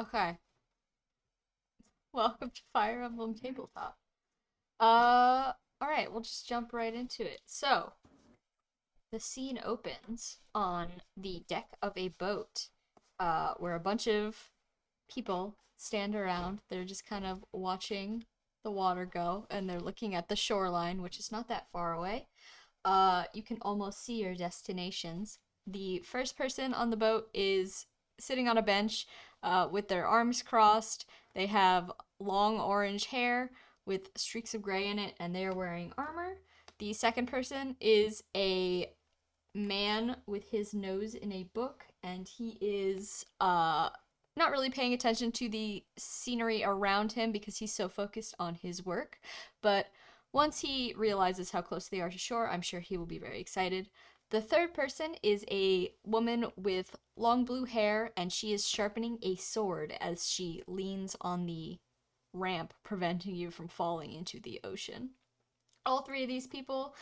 Okay. Welcome to Fire Emblem Tabletop. Alright, we'll just jump right into it. So, the scene opens on the deck of a boat, where a bunch of people stand around. They're just kind of watching the water go, and they're looking at the shoreline, which is not that far away. You can almost see your destinations. The first person on the boat is sitting on a bench, with their arms crossed. They have long orange hair with streaks of gray in it, and they are wearing armor. The second person is a man with his nose in a book, and he is not really paying attention to the scenery around him because he's so focused on his work. But once he realizes how close they are to shore, I'm sure he will be very excited. The third person is a woman with long blue hair, and she is sharpening a sword as she leans on the ramp, preventing you from falling into the ocean. All three of these people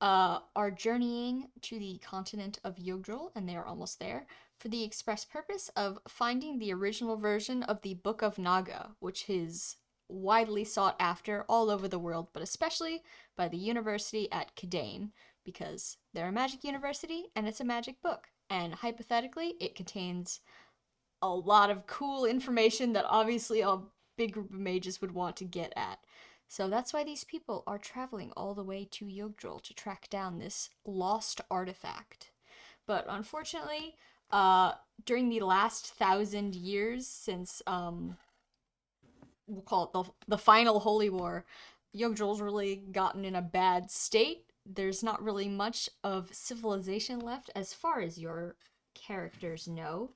are journeying to the continent of Jugdral, and they are almost there, for the express purpose of finding the original version of the Book of Naga, which is widely sought after all over the world, but especially by the university at Kidane, because they're a magic university and it's a magic book. And hypothetically, it contains a lot of cool information that obviously a big group of mages would want to get at. So that's why these people are traveling all the way to Yggdrasil to track down this lost artifact. But unfortunately, during the last 1,000 years since, we'll call it the final Holy War, Yggdrasil's really gotten in a bad state. There's not really much of civilization left as far as your characters know.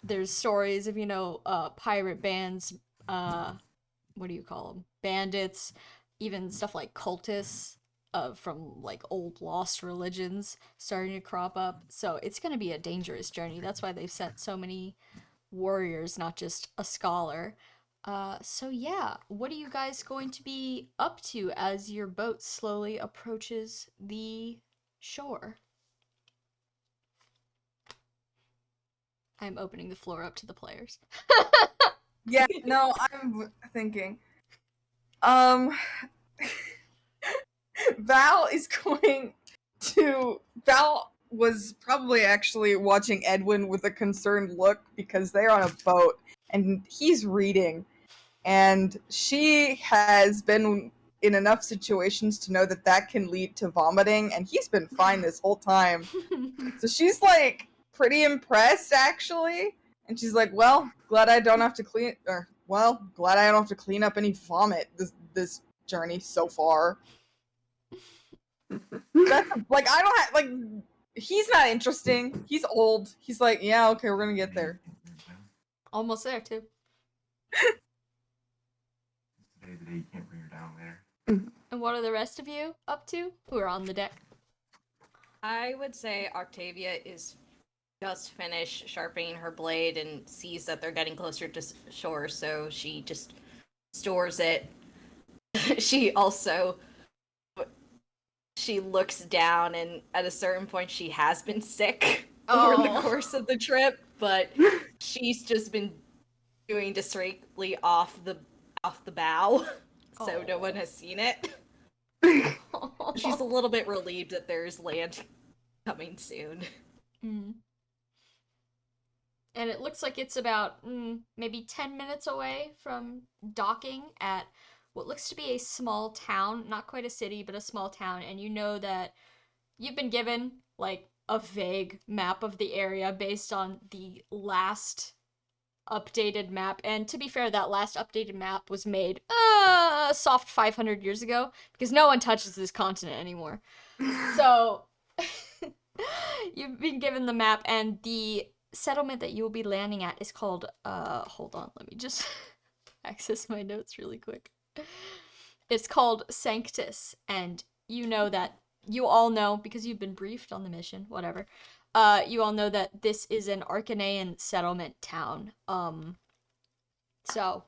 There's stories of, pirate bands, what do you call them? Bandits, even stuff like cultists from like old lost religions starting to crop up. So it's going to be a dangerous journey. That's why they've sent so many warriors, not just a scholar. So yeah, what are you guys going to be up to as your boat slowly approaches the shore? I'm opening the floor up to the players. Yeah, no, I'm thinking. Um, Val is going to. Val was probably actually watching Edwin with a concerned look because they're on a boat and he's reading. And she has been in enough situations to know that that can lead to vomiting, and he's been fine this whole time. So she's like pretty impressed actually, and she's like, "Well, glad I don't have to clean up any vomit this journey so far." That's like I don't have like he's not interesting. He's old. He's like, "Yeah, okay, we're gonna get there." Almost there too. You can't bring her down there. And what are the rest of you up to who are on the deck? I would say Octavia is just finished sharpening her blade and sees that they're getting closer to shore, so she just stores it. She looks down, and at a certain point she has been sick over the course of the trip, but she's just been doing discreetly off the bow, so no one has seen it. She's a little bit relieved that there's land coming soon. Mm. And it looks like it's about maybe 10 minutes away from docking at what looks to be a small town, not quite a city, but a small town. And you know that you've been given like a vague map of the area based on the last updated map. And to be fair, that last updated map was made a soft 500 years ago because no one touches this continent anymore. So you've been given the map, and the settlement that you will be landing at is called hold on, let me just access my notes really quick. It's called Sanctus, and you all know because you've been briefed on the mission, whatever. You all know that this is an Archanean settlement town. So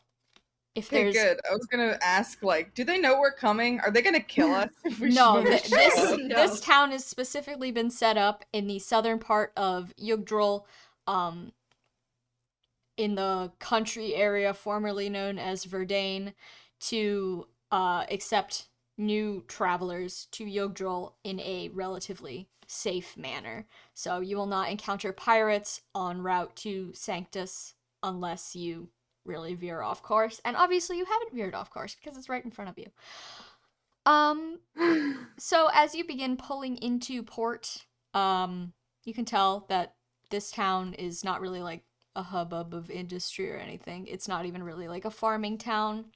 if Okay, there's good. I was gonna ask, like, do they know we're coming? Are they gonna kill us if we no, show up? this town has specifically been set up in the southern part of Yggdrasil. in the country area formerly known as Verdane to accept new travelers to Jugdral in a relatively safe manner. So you will not encounter pirates en route to Sanctus unless you really veer off course. And obviously you haven't veered off course because it's right in front of you. So as you begin pulling into port, you can tell that this town is not really like a hubbub of industry or anything. It's not even really like a farming town.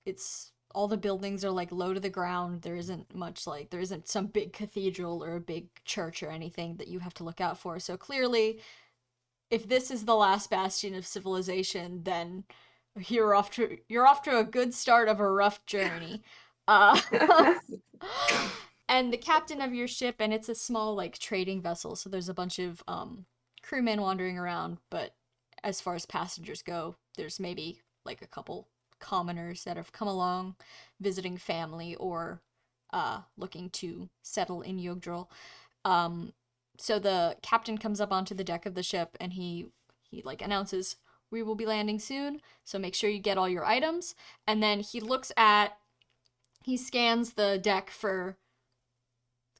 It's all the buildings are like low to the ground. There isn't some big cathedral or a big church or anything that you have to look out for. So clearly, if this is the last bastion of civilization, then you're off to a good start of a rough journey. Uh, and the captain of your ship, and it's a small like trading vessel, so there's a bunch of crewmen wandering around, but as far as passengers go, there's maybe like a couple commoners that have come along visiting family or looking to settle in Jugdral. So the captain comes up onto the deck of the ship and he like announces, "We will be landing soon, so make sure you get all your items." And then he scans the deck for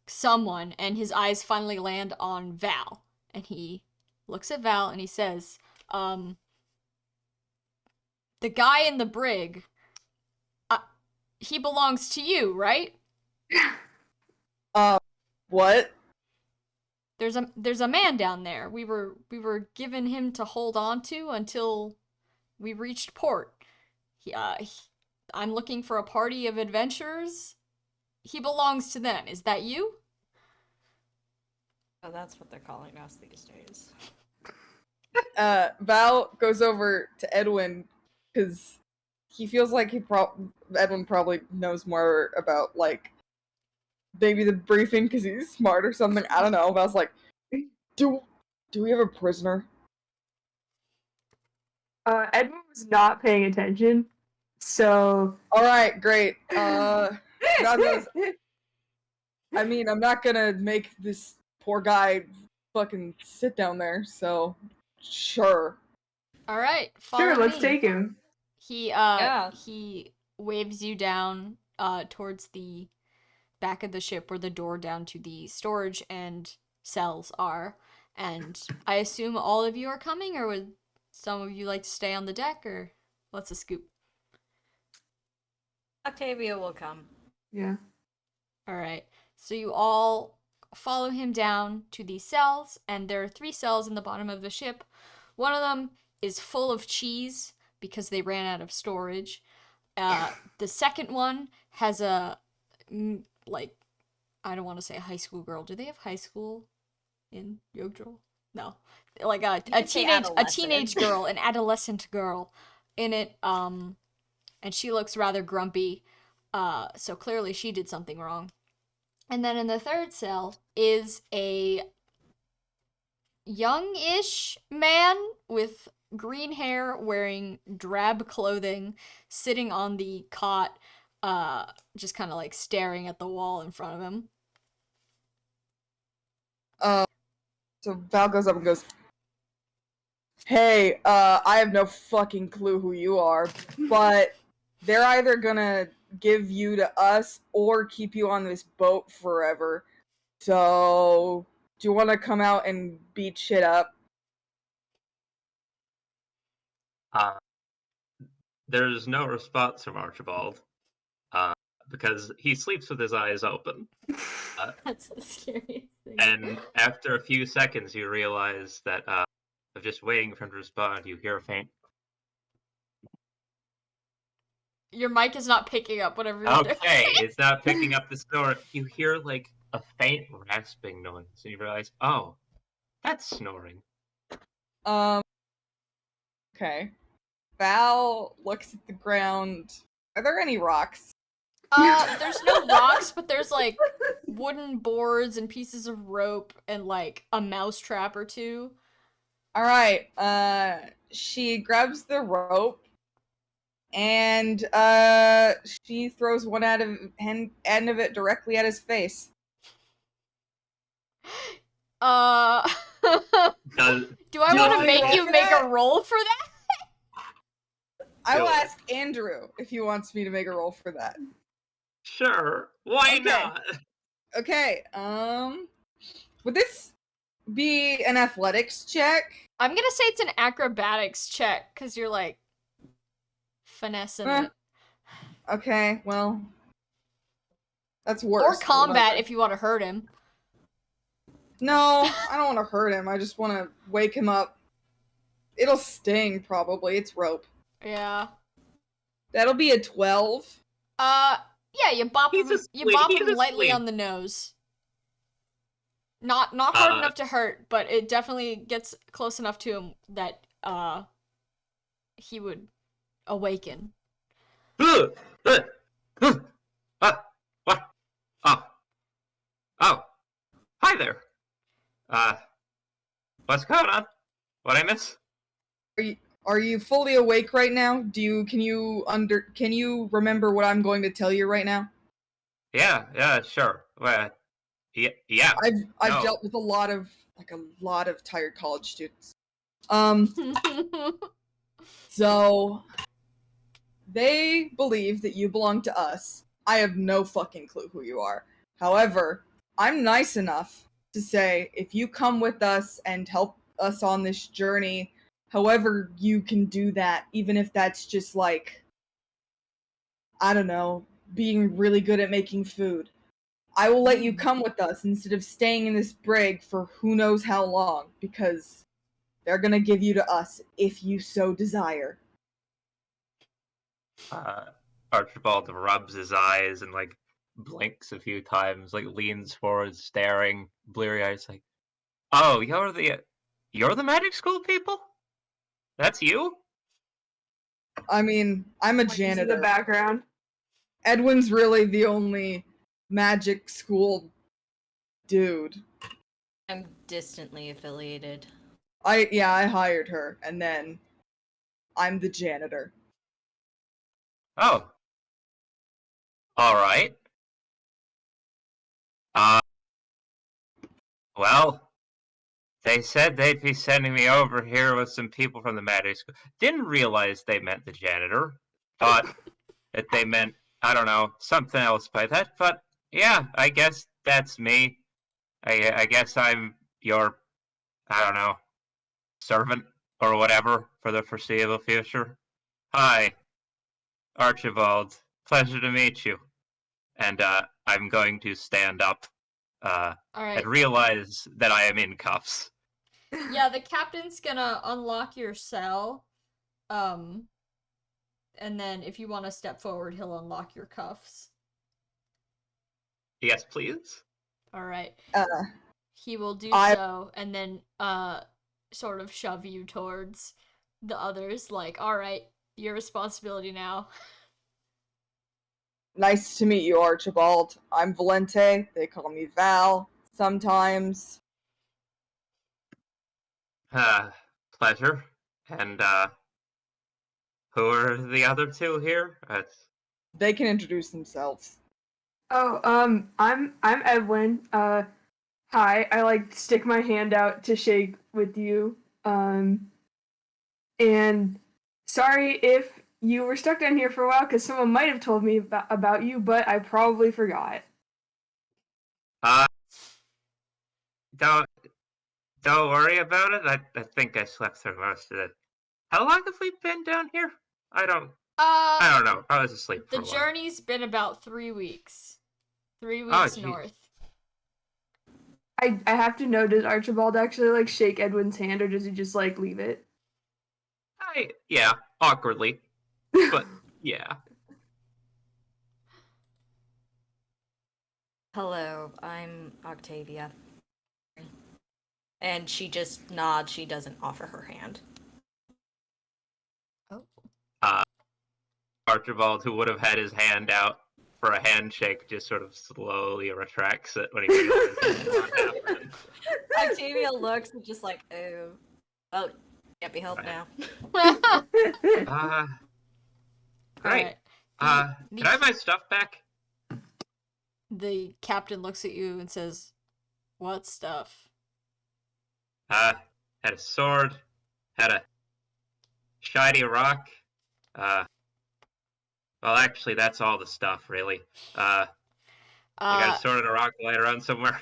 someone, and his eyes finally land on Val. And he looks at Val and he says, "The guy in the brig, he belongs to you, right?" What? There's a man down there. We were given him to hold on to until we reached port. I'm looking for a party of adventurers. He belongs to them. Is that you?" Oh, that's what they're calling us these days. Val goes over to Edwin because he feels like Edwin probably knows more about like maybe the briefing because he's smart or something. I don't know. Val's like, do we have a prisoner? Edwin was not paying attention, so. All right, great. Val goes, I mean, I'm not gonna make this poor guy fucking sit down there, so sure. All right, Sure, follow let's me. take him. He waves you down towards the back of the ship where the door down to the storage and cells are. And I assume all of you are coming, or would some of you like to stay on the deck, or what's the scoop? Octavia will come. Yeah. All right. So you all follow him down to these cells, and there are 3 cells in the bottom of the ship. One of them is full of cheese because they ran out of storage. The second one has a like, I don't want to say a high school girl. Do they have high school in Jugdral? No, like a teenage girl, an adolescent girl in it. And she looks rather grumpy. So clearly she did something wrong. And then in the third cell is a young-ish man with green hair wearing drab clothing sitting on the cot, just kind of like staring at the wall in front of him. So Val goes up and goes, "Hey, I have no fucking clue who you are, but they're either gonna give you to us or keep you on this boat forever. So, do you want to come out and beat shit up?" There's no response from Archibald, because he sleeps with his eyes open. That's the scariest thing. And after a few seconds, you realize that, of just waiting for him to respond, you hear a faint. Your mic is not picking up whatever you're doing. Okay, it's not picking up the snore. You hear, like, a faint rasping noise, and you realize, oh, that's snoring. Okay. Val looks at the ground. Are there any rocks? There's no rocks, but there's like wooden boards and pieces of rope and like a mouse trap or 2. Alright, she grabs the rope and she throws one end of it directly at his face. Do I I Do want you to make roll you for make that? a roll for that? I will Do it. ask Andrew if he wants me to make a roll for that. Sure. Why Okay. not? Okay, would this be an athletics check? I'm gonna say it's an acrobatics check, because you're, like, finessing Eh. it. Okay, well, that's worse. Or but combat, whatever. if you want to hurt him. No, I don't want to hurt him. I just want to wake him up. It'll sting, probably. It's rope. Yeah. That'll be a 12. Yeah, you bop He's him, asleep. He's lightly asleep. on the nose. Not hard Uh. enough to hurt, but it definitely gets close enough to him that, he would awaken. What? What? Oh. Hi there. What's going on? What I miss? Are you fully awake right now? Can you remember what I'm going to tell you right now? Yeah, sure. Well, yeah. I've No. dealt with a lot of tired college students. So they believe that you belong to us. I have no fucking clue who you are. However, I'm nice enough to say if you come with us and help us on this journey, however you can do that, even if that's just like, I don't know, being really good at making food. I will let you come with us instead of staying in this brig for who knows how long, because they're gonna give you to us if you so desire. Archibald rubs his eyes and like blinks a few times, like leans forward, staring, bleary eyes, like, "Oh, you're the magic school people? That's you?" I mean, I'm a Like, you see the janitor. background. Edwin's really the only magic school dude. I'm distantly affiliated. I hired her, and then I'm the janitor. Oh. All right. Well, they said they'd be sending me over here with some people from the magic school. Didn't realize they meant the janitor. Thought that they meant, I don't know, something else by that. But yeah, I guess that's me. I guess I'm your, I don't know, servant or whatever for the foreseeable future. Hi, Archibald. Pleasure to meet you. And I'm going to stand up Alright. and realize that I am in cuffs. Yeah, the captain's gonna unlock your cell. And then if you want to step forward, he'll unlock your cuffs. Yes, please. Alright. He will do I- so, and then, sort of shove you towards the others, like, alright, your responsibility now. Nice to meet you, Archibald. I'm Valente. They call me Val sometimes. Pleasure. And who are the other two here? They can introduce themselves. Oh, I'm Edwin. Hi. I like stick my hand out to shake with you. And sorry if you were stuck down here for a while, because someone might have told me about you, but I probably forgot. Don't worry about it. I think I slept through most of it. How long have we been down here? I don't know. I was asleep for The a while. journey's been about 3 weeks. 3 Oh, weeks geez. north. I have to know, does Archibald actually like shake Edwin's hand, or does he just like leave it? Yeah, awkwardly. But yeah. Hello, I'm Octavia. And she just nods, she doesn't offer her hand. Oh. Archibald, who would have had his hand out for a handshake, just sort of slowly retracts it when he realizes it's not happening. Octavia looks and just like, oh, well, can't be helped now. Great. Alright. Can I have my stuff back? The captain looks at you and says, "What stuff?" had a sword, had a shiny rock. Well, actually, that's all the stuff, really. You got a sword and a rock lying around somewhere?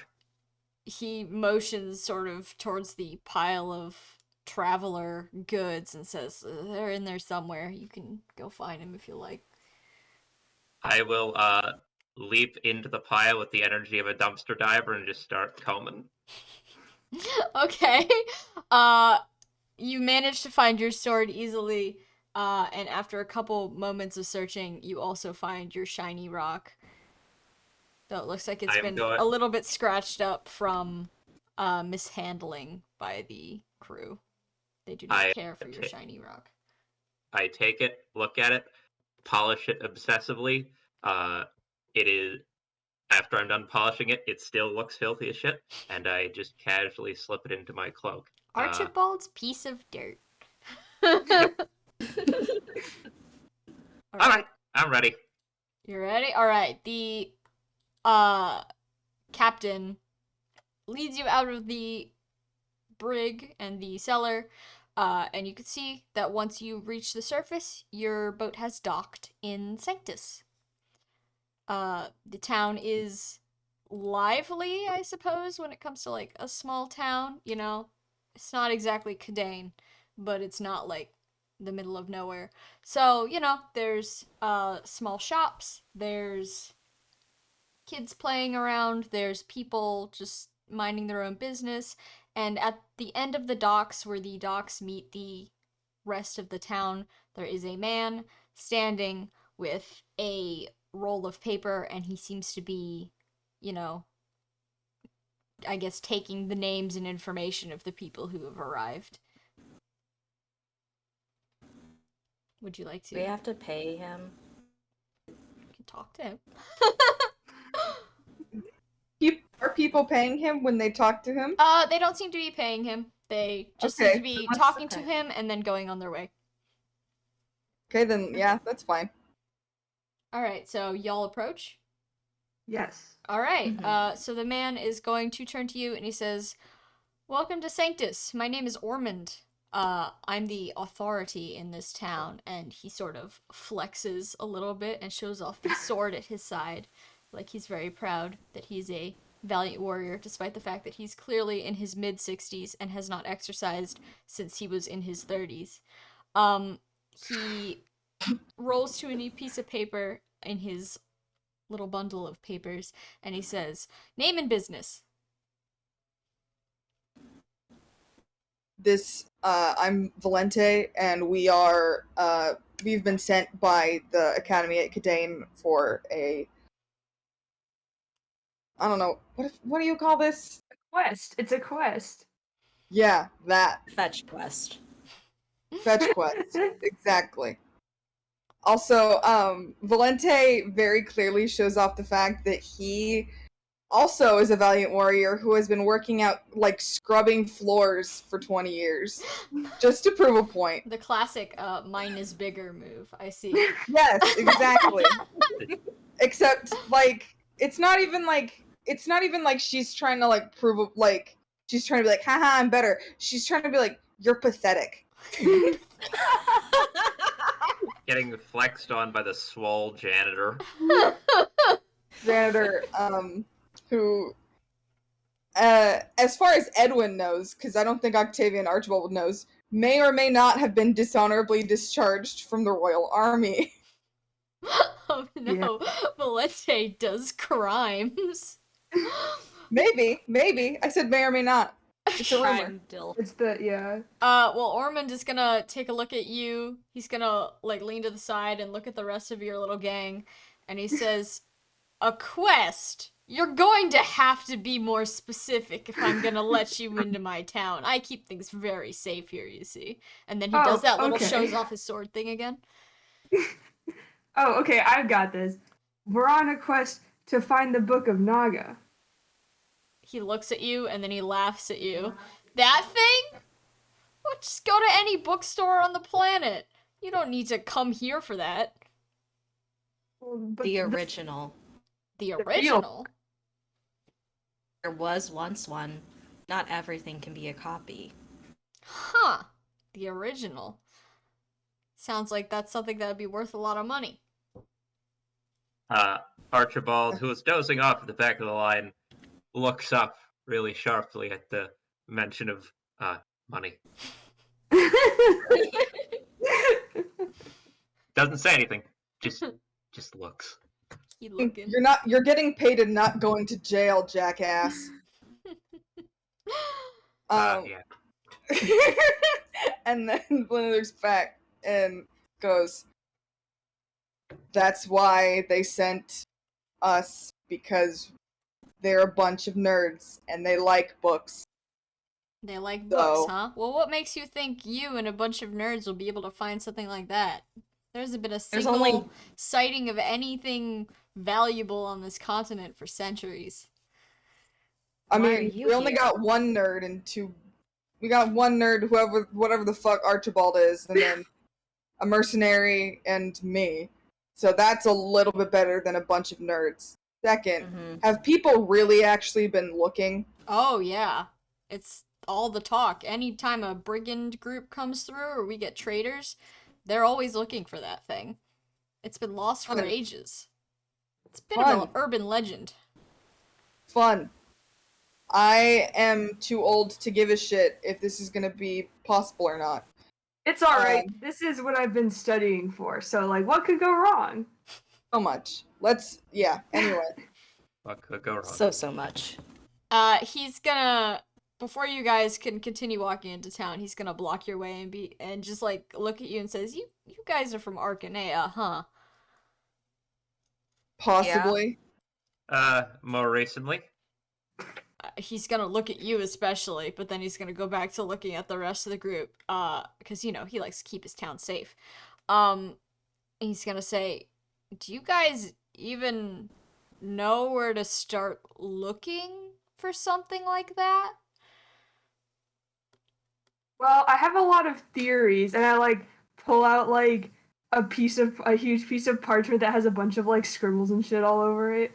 He motions sort of towards the pile of traveler goods and says, they're in there somewhere. You can go find them if you like. I will leap into the pile with the energy of a dumpster diver and just start combing. Okay. You manage to find your sword easily, and after a couple moments of searching, you also find your shiny rock. Though it looks like it's been a little bit scratched up from mishandling by the crew. They do not care for your shiny rock. I take it, look at it, polish it obsessively. It is, after I'm done polishing it, it still looks filthy as shit, and I just casually slip it into my cloak. Archibald's piece of dirt. All right, I'm ready. You ready? All right. The captain leads you out of the brig and the cellar, and you can see that once you reach the surface, your boat has docked in Sanctus. The town is lively, I suppose, when it comes to like a small town. You know, it's not exactly Cadane, but it's not like the middle of nowhere. So, you know, there's small shops, there's kids playing around, there's people just minding their own business, and at the end of the docks, where the docks meet the rest of the town, there is a man standing with a roll of paper, and he seems to be, you know, I guess taking the names and information of the people who have arrived. Would you like to? We have to pay him. You can talk to him. Are people paying him when they talk to him? They don't seem to be paying him. They just seem to be talking to him and then going on their way. Okay, then yeah, that's fine. Alright, so y'all approach? Yes. Alright, so the man is going to turn to you and he says, "Welcome to Sanctus. My name is Ormond. I'm the authority in this town," and he sort of flexes a little bit and shows off the sword at his side, like he's very proud that he's a valiant warrior, despite the fact that he's clearly in his mid-60s and has not exercised since he was in his 30s. He rolls to a new piece of paper in his little bundle of papers, and he says, "Name and business." I'm Valente, and we've been sent by the Academy at Cadane for I don't know, what do you call this? Quest. It's a quest. Yeah, that. Fetch quest. Fetch quest. Exactly. Also, Valente very clearly shows off the fact that he also is a valiant warrior who has been working out, like, scrubbing floors for 20 years. Just to prove a point. The classic, mine is bigger move, I see. Yes, exactly. Except, like, it's not even like she's trying to, like, she's trying to be like, haha, I'm better. She's trying to be like, you're pathetic. Getting flexed on by the swole janitor. Janitor, who, as far as Edwin knows, because I don't think Octavian Archibald knows, may or may not have been dishonorably discharged from the Royal Army. Oh no, yeah. Valente does crimes. Maybe. I said may or may not. It's a rumor. It's the, yeah. Well, Ormond is gonna take a look at you. He's gonna, like, lean to the side and look at the rest of your little gang. And he says, "A quest? You're going to have to be more specific if I'm gonna let you into my town. I keep things very safe here, you see." And then he does that little shows off his sword thing again. Oh, okay, I've got this. We're on a quest to find the Book of Naga. He looks at you and then he laughs at you. That thing? Well, just go to any bookstore on the planet. You don't need to come here for that. The original. The original? There was once one. Not everything can be a copy. Huh. The original. Sounds like that's something that would be worth a lot of money. Archibald, who was dozing off at the back of the line, looks up really sharply at the mention of money. Doesn't say anything. Just looks. He looking. You're getting paid and not going to jail, jackass. Yeah. And then Blinn looks back and goes, "That's why they sent us, because they're a bunch of nerds and they like books." They like books, huh? Well, what makes you think you and a bunch of nerds will be able to find something like that? There hasn't been a single sighting of anything valuable on this continent for centuries. I mean, we only got one nerd and we got one nerd, whatever the fuck Archibald is, and then a mercenary and me. So that's a little bit better than a bunch of nerds. Second, have people really actually been looking? Oh, yeah. It's all the talk. Anytime a brigand group comes through or we get traders, they're always looking for that thing. It's been lost for ages. It's a bit of an urban legend. Fun. I am too old to give a shit if this is gonna be possible or not. It's alright. This is what I've been studying for, so, like, what could go wrong? So much. Anyway. What could go wrong? So much. He's gonna, before you guys can continue walking into town, he's gonna block your way and just, like, look at you and says, You guys are from Archania, huh? Possibly. More recently. He's gonna look at you especially, but then he's gonna go back to looking at the rest of the group, because, he likes to keep his town safe. He's gonna say, do you guys even know where to start looking for something like that? Well, I have a lot of theories, and I, like, pull out, like, a huge piece of parchment that has a bunch of, like, scribbles and shit all over it.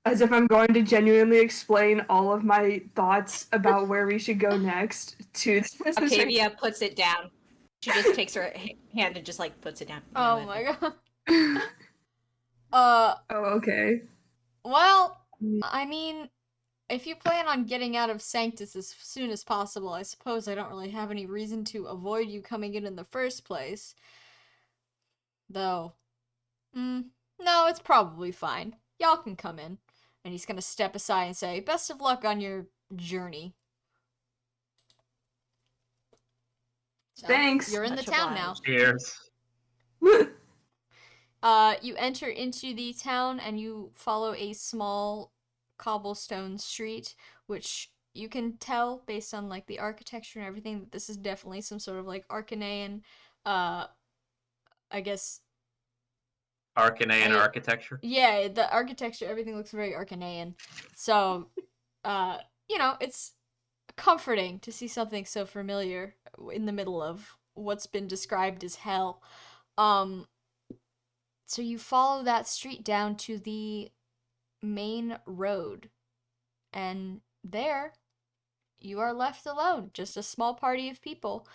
As if I'm going to genuinely explain all of my thoughts about where we should go next to this. Octavia puts it down. She just takes her hand and just, like, puts it down. Oh my god. Oh, okay. Well, I mean, if you plan on getting out of Sanctus as soon as possible, I suppose I don't really have any reason to avoid you coming in the first place. Though, no, it's probably fine. Y'all can come in. And he's gonna step aside and say, best of luck on your journey. So, Thanks. You're in the town now. Cheers. You enter into the town and you follow a small cobblestone street, which you can tell based on, like, the architecture and everything that this is definitely some sort of, like, Archanian, I guess... Archanian architecture? Yeah, the architecture, everything looks very Archanian. So, it's comforting to see something so familiar in the middle of what's been described as hell. So you follow that street down to the main road, and there you are left alone, just a small party of people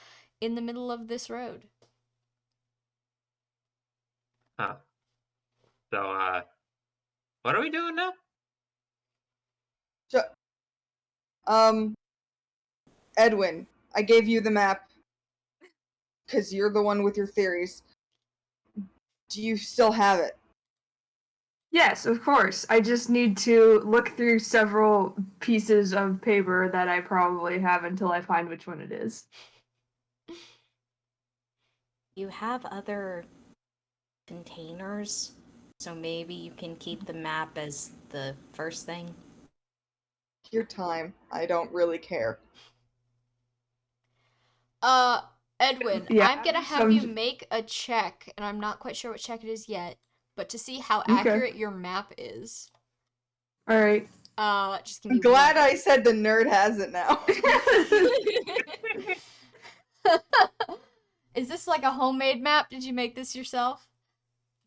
in the middle of this road. Huh. So, what are we doing now? Edwin, I gave you the map because you're the one with your theories. Do you still have it? Yes, of course. I just need to look through several pieces of paper that I probably have until I find which one it is. You have other containers, so maybe you can keep the map as the first thing. Your time. I don't really care. Edwin, Yeah, I'm gonna have you make a check, and I'm not quite sure what check it is yet, but to see how accurate your map is. Alright. Just give me I'm glad I said the nerd has it now. Is this like a homemade map? Did you make this yourself?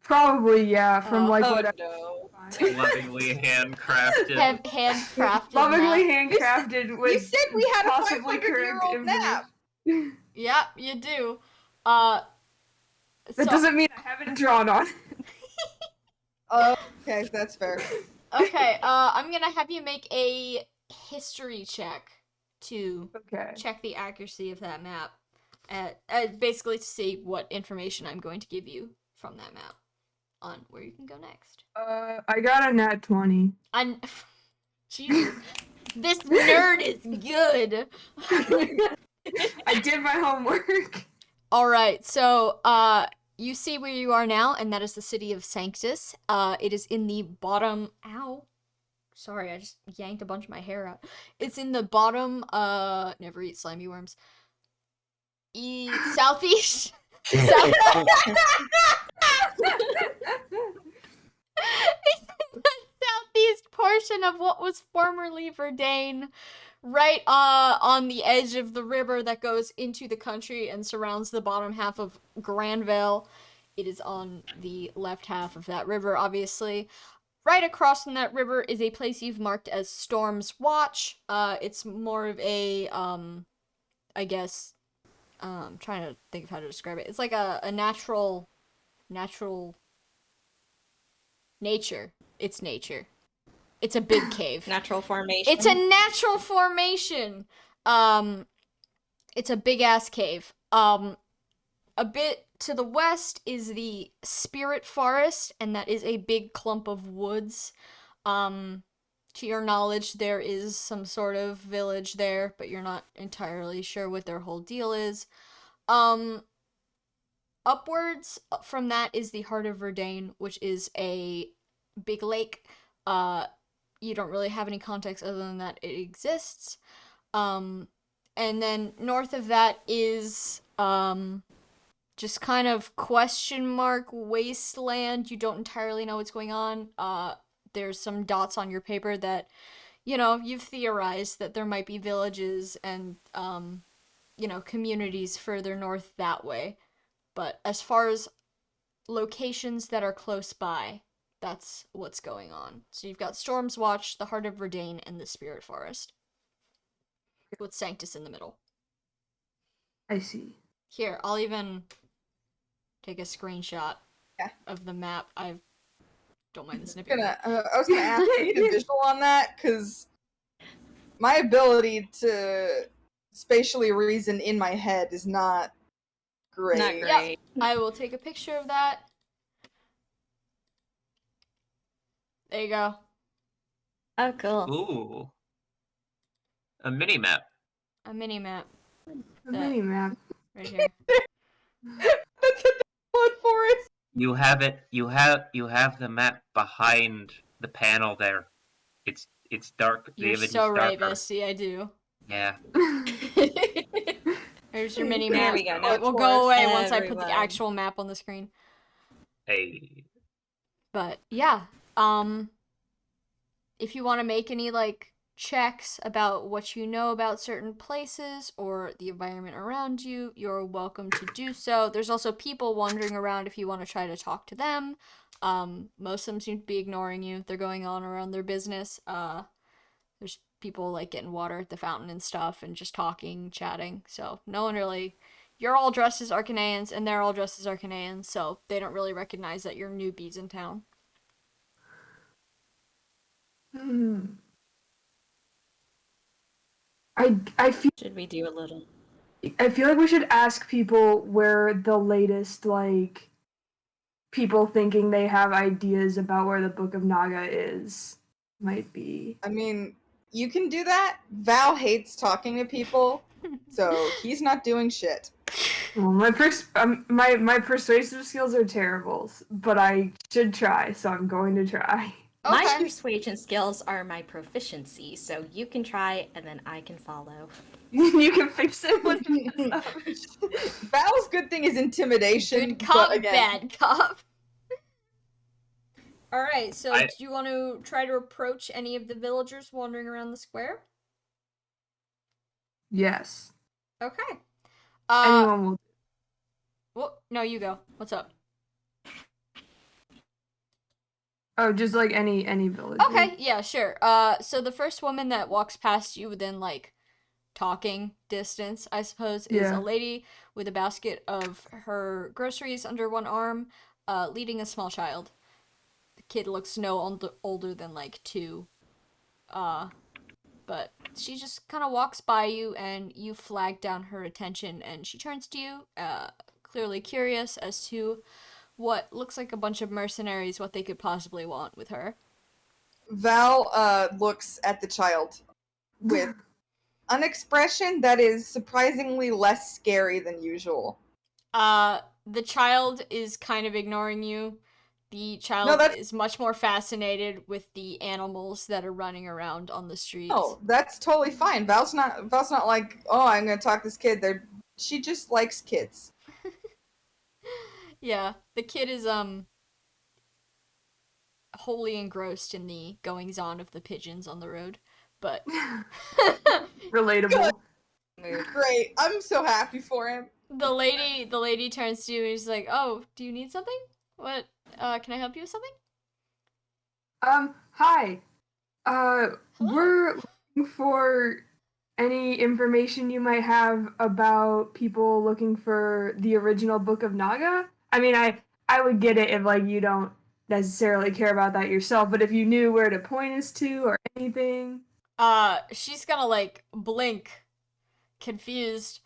Probably, yeah, from like Oh what no. Lovingly handcrafted. Handcrafted lovingly map. handcrafted with You said we had a possibly 500-year-old correct map. information. Yep, you do. That So, doesn't mean I haven't drawn on it. Okay, that's fair. okay, I'm gonna have you make a history check to Okay. check the accuracy of that map. Basically to see what information I'm going to give you from that map on where you can go next. I got a nat 20. Jesus, this nerd is good. I did my homework. All right, so you see where you are now, and that is the city of Sanctus. It is in the bottom. Ow. Sorry, I just yanked a bunch of my hair out. It's in the bottom. Never eat slimy worms. Southeast. South. It's in the southeast portion of what was formerly Verdane, right on the edge of the river that goes into the country and surrounds the bottom half of Granville. It is on the left half of that river, obviously. Right across from that river is a place you've marked as Storm's Watch. It's more of a, I guess, I'm trying to think of how to describe it. It's like a natural nature. It's nature. It's a big cave. Natural formation. It's a natural formation. It's a big ass cave. A bit to the west is the Spirit Forest, and that is a big clump of woods. To your knowledge, there is some sort of village there, but you're not entirely sure what their whole deal is. Upwards from that is the Heart of Verdane, which is a big lake. You don't really have any context other than that it exists. And then north of that is just kind of question mark wasteland. You don't entirely know what's going on. There's some dots on your paper that, you've theorized that there might be villages and, communities further north that way. But as far as locations that are close by, that's what's going on. So you've got Storm's Watch, the Heart of Verdane, and the Spirit Forest. With Sanctus in the middle. I see. Here, I'll even take a screenshot Yeah. of the map. I don't mind the snippet. I was gonna ask you to need a visual on that, because my ability to spatially reason in my head is not great. Not great. I will take a picture of that. There you go. Oh, cool. Ooh. A mini map. A mini map. A mini map. Right here. That's a blood forest. You have it. You have the map behind the panel there. It's dark. The You're image so is right, darker. Bestie. I do. Yeah. There's your mini There map. we go. Now It will go away forest, once I put the everyone. actual map on the screen. Hey. But yeah, if you want to make any checks about what you know about certain places or the environment around you, you're welcome to do so. There's also people wandering around if you want to try to talk to them. Most of them seem to be ignoring you. They're going on around their business. There's people getting water at the fountain and stuff and just talking, chatting. So no one really... You're all dressed as Arcaneans and they're all dressed as Arcaneans, so they don't really recognize that you're newbies in town. I feel Should we do a little? like we should ask people where the latest people thinking they have ideas about where the Book of Naga is might be. I mean, you can do that. Val hates talking to people, so he's not doing shit. Well, my persuasive skills are terrible, but I should try, so I'm going to try. My Okay. persuasion skills are my proficiency, so you can try and then I can follow. You can fix it when Val's good thing is intimidation. Good cop, but again, bad cop. Alright, so I- do you want to try to approach any of the villagers wandering around the square? Yes. Okay. Anyone will. Well, no, you go. What's up? Oh, just like any village. Okay, yeah, sure. So the first woman that walks past you within like talking distance, I suppose, is Yeah. a lady with a basket of her groceries under one arm, leading a small child. The kid looks no older than like 2. But she just kind of walks by you and you flag down her attention and she turns to you, clearly curious as to what looks like a bunch of mercenaries, what they could possibly want with her. Val looks at the child with an expression that is surprisingly less scary than usual. The child is kind of ignoring you. The child is much more fascinated with the animals that are running around on the streets. Oh, that's totally fine. Val's not like, oh, I'm gonna talk to this kid. She just likes kids. Yeah, the kid is wholly engrossed in the goings-on of the pigeons on the road, but Relatable. Great. I'm so happy for him. The lady turns to you and she's like, "Oh, do you need something? What? Can I help you with something?" Hi. We're looking for any information you might have about people looking for the original Book of Naga. I mean, I would get it if like you don't necessarily care about that yourself, but if you knew where to point us to or anything. She's gonna like blink, confused,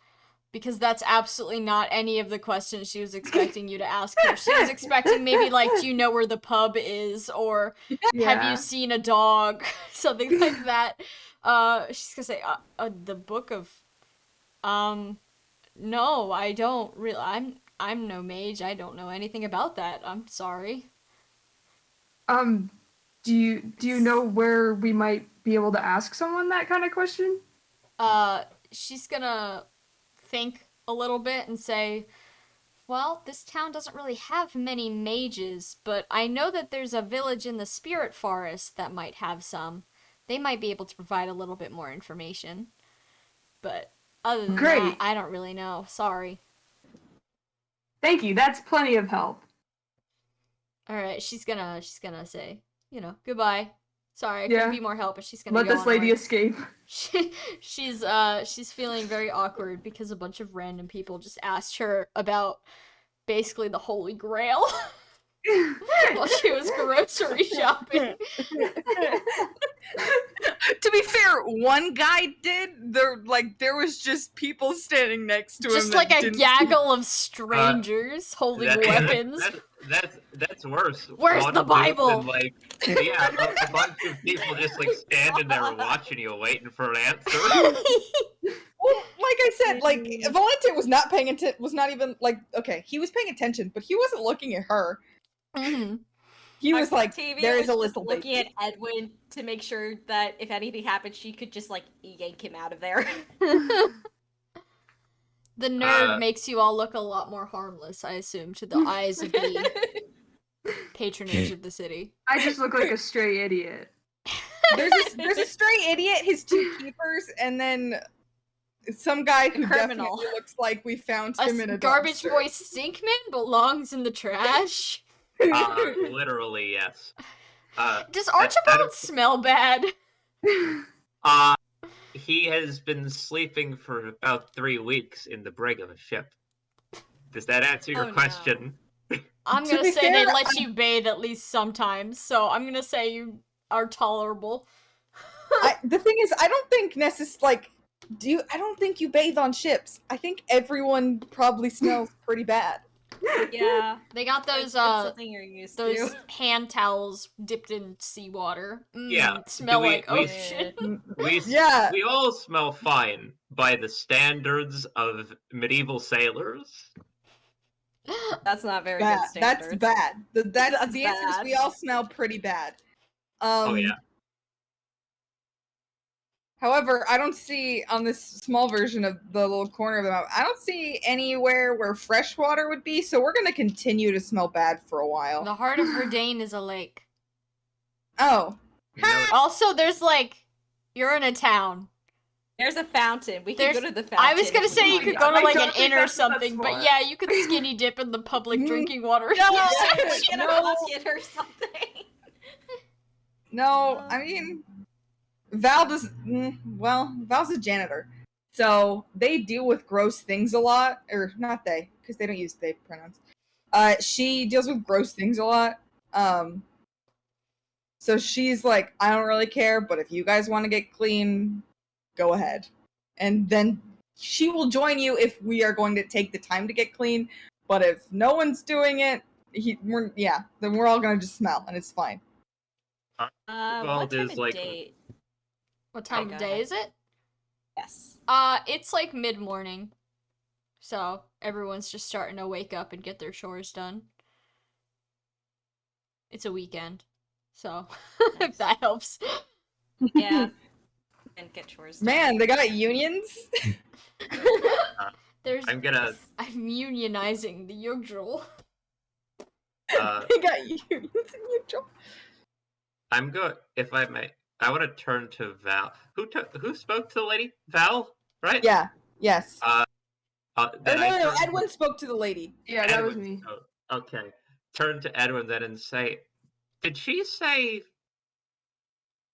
because that's absolutely not any of the questions she was expecting you to ask her. She was expecting maybe like, do you know where the pub is, or have you seen a dog, something like that. She's gonna say, the book of, no, I don't really. I'm no mage. I don't know anything about that. I'm sorry. Do you know where we might be able to ask someone that kind of question? She's gonna think a little bit and say, well, this town doesn't really have many mages, but I know that there's a village in the spirit forest that might have some. They might be able to provide a little bit more information. But other than that, I don't really know. Sorry. Thank you. That's plenty of help. Alright, she's gonna say, goodbye. Sorry, I couldn't be more help, but she's gonna let this lady escape. She's feeling very awkward because a bunch of random people just asked her about basically the Holy Grail while she was grocery shopping. To be fair, one guy did. There was just people standing next to him. Just like a gaggle of strangers holding weapons. That's worse. Where's the Bible? Than, a bunch of people just like standing there watching you, waiting for an answer. Well, like I said, Valente was not paying attention. Was not even he was paying attention, but he wasn't looking at her. Mm-hmm. He was like, there is a just little looking at Edwin to make sure that if anything happened, she could just yank him out of there. The nerd makes you all look a lot more harmless, I assume, to the eyes of the patronage of the city. I just look like a stray idiot. There's a stray idiot, his 2 keepers, and then some guy who definitely looks like we found him in a garbage dumpster. boy Stinkman belongs in the trash. Literally, yes. Does Archibald smell bad? He has been sleeping for about 3 weeks in the brig of a ship. Does that answer your question? No. I'm gonna say they let you bathe at least sometimes, so I'm gonna say you are tolerable. The thing is, I don't think I don't think you bathe on ships. I think everyone probably smells pretty bad. Yeah, they got those something you're used those to. hand towels dipped in seawater. Yeah, smell like ocean. We all smell fine by the standards of medieval sailors. That's not very good standards. That's bad. That's the answer is we all smell pretty bad. Oh yeah. However, I don't see on this small version of the little corner of the map, I don't see anywhere where fresh water would be, so we're going to continue to smell bad for a while. The heart of Verdane is a lake. Oh. Also, there's you're in a town. There's a fountain. We can go to the fountain. I was gonna say you could go to an inn or something, but yeah, you could skinny dip in the public drinking water. Get a bucket or something. No, I mean, Val does. Well, Val's a janitor, so they deal with gross things a lot. Or not they, because they don't use they pronouns. She deals with gross things a lot. So she's like, I don't really care, but if you guys want to get clean, go ahead. And then she will join you if we are going to take the time to get clean. But if no one's doing it, then we're all gonna just smell, and it's fine. What Archibald time is of like- day? What time go of day ahead. is it? Yes. It's like mid-morning. So everyone's just starting to wake up and get their chores done. It's a weekend. So if that helps. Yeah. And get chores done. Man, they got unions. I'm gonna. I'm unionizing the Jugdral. They got unions in Utah. I'm good. If I may, I want to turn to Val. Who spoke to the lady? Val, right? Yeah. Yes. Then I no. turn to Edwin spoke to the lady. Yeah, that was Edwin. me. Oh, okay. Turn to Edwin then and say, did she say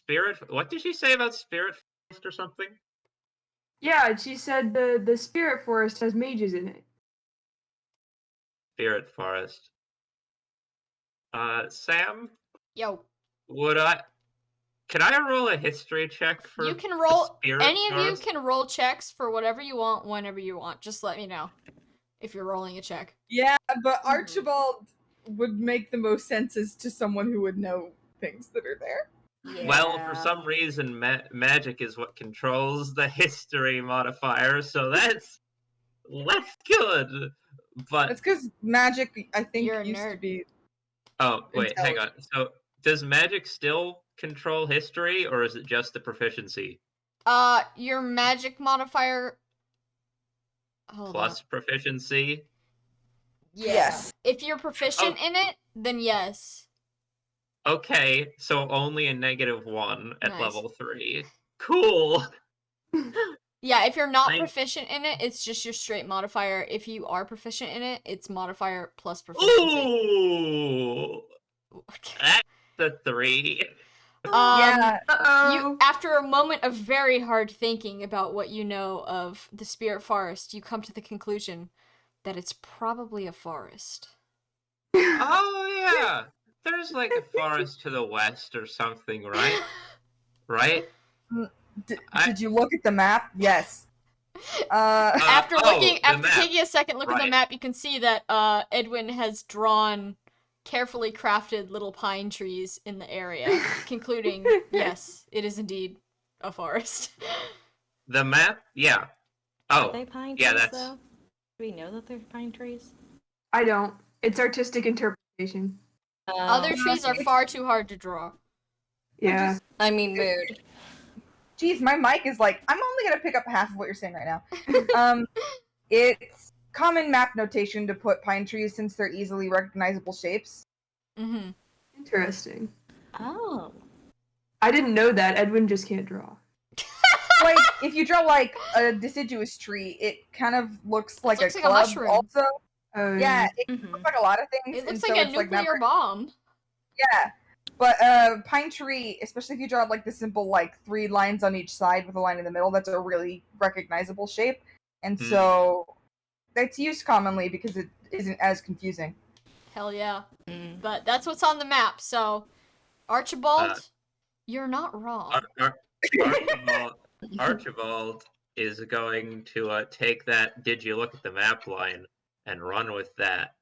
spirit? What did she say about spirit forest or something? Yeah, she said the spirit forest has mages in it. Spirit forest. Sam, Yo, can I roll a history check for you can the roll. spirit Any of you forest? can roll checks for whatever you want, whenever you want. Just let me know if you're rolling a check. Yeah, but Mhm. Archibald would make the most sense as to someone who would know things that are there. Yeah. Well, for some reason, magic is what controls the history modifier, so that's less good. But That's because magic, I think, You're a used to nerd. be. oh wait, hang on. So does magic still control history, or is it just the proficiency Your magic modifier. Hold plus proficiency? Yeah. Yes. If you're proficient in it, then yes. Okay, so only a -1 at Nice. level 3. Cool. Yeah, if you're not Thank- proficient in it, it's just your straight modifier. If you are proficient in it, it's modifier plus proficiency. Ooh, that's the 3. Yeah. You, after a moment of very hard thinking about what you know of the spirit forest, you come to the conclusion that it's probably a forest. Oh yeah, there's like a forest to the west or something, right? Right? Did you look at the map? Yes. After the map. taking a second look at the Right. map, you can see that Edwin has drawn carefully crafted little pine trees in the area, concluding, yes, it is indeed a forest. The map? Yeah. Are Oh, they pine yeah, trees, that's- though? Do we know that they're pine trees? I don't. It's artistic interpretation. Other trees are far too hard to draw. Yeah. I mean, mood. Geez, my mic is like, I'm only gonna pick up half of what you're saying right now. It's common map notation to put pine trees since they're easily recognizable shapes. Mm-hmm. Interesting. Oh. I didn't know that. Edwin just can't draw. Like, if you draw like a deciduous tree, it kind of looks like looks a like a club mushroom. also. Oh, Yeah, it Mhm. looks like a lot of things. It looks and like so a it's like nuclear never- bomb. Yeah. But pine tree, especially if you draw like the simple like 3 lines on each side with a line in the middle, that's a really recognizable shape. And so that's used commonly because it isn't as confusing. Hell yeah. Mm. But that's what's on the map, so Archibald, you're not wrong. Archibald is going to take that "Did you look at the map?" line and run with that.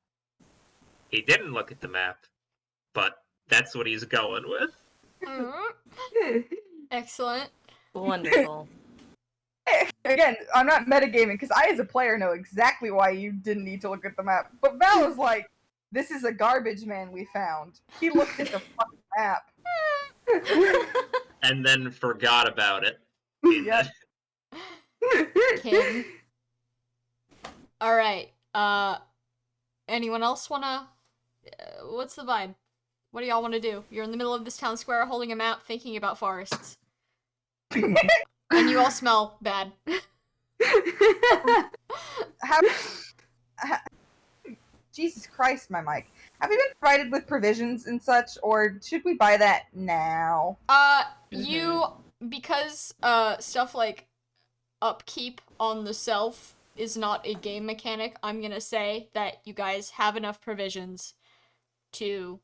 He didn't look at the map, but that's what he's going with. Mhm. Excellent. Wonderful. Again, I'm not metagaming because I, as a player, know exactly why you didn't need to look at the map. But Val is like, "This is a garbage man we found. He looked at the fucking map." And then forgot about it. Yep. King. Alright, anyone else wanna, what's the vibe? What do y'all wanna do? You're in the middle of this town square holding a map, thinking about forests. And you all smell bad. Jesus Christ, my mic. Have you been provided with provisions and such, or should we buy that now? You, because, stuff like upkeep on the self is not a game mechanic, I'm gonna say that you guys have enough provisions to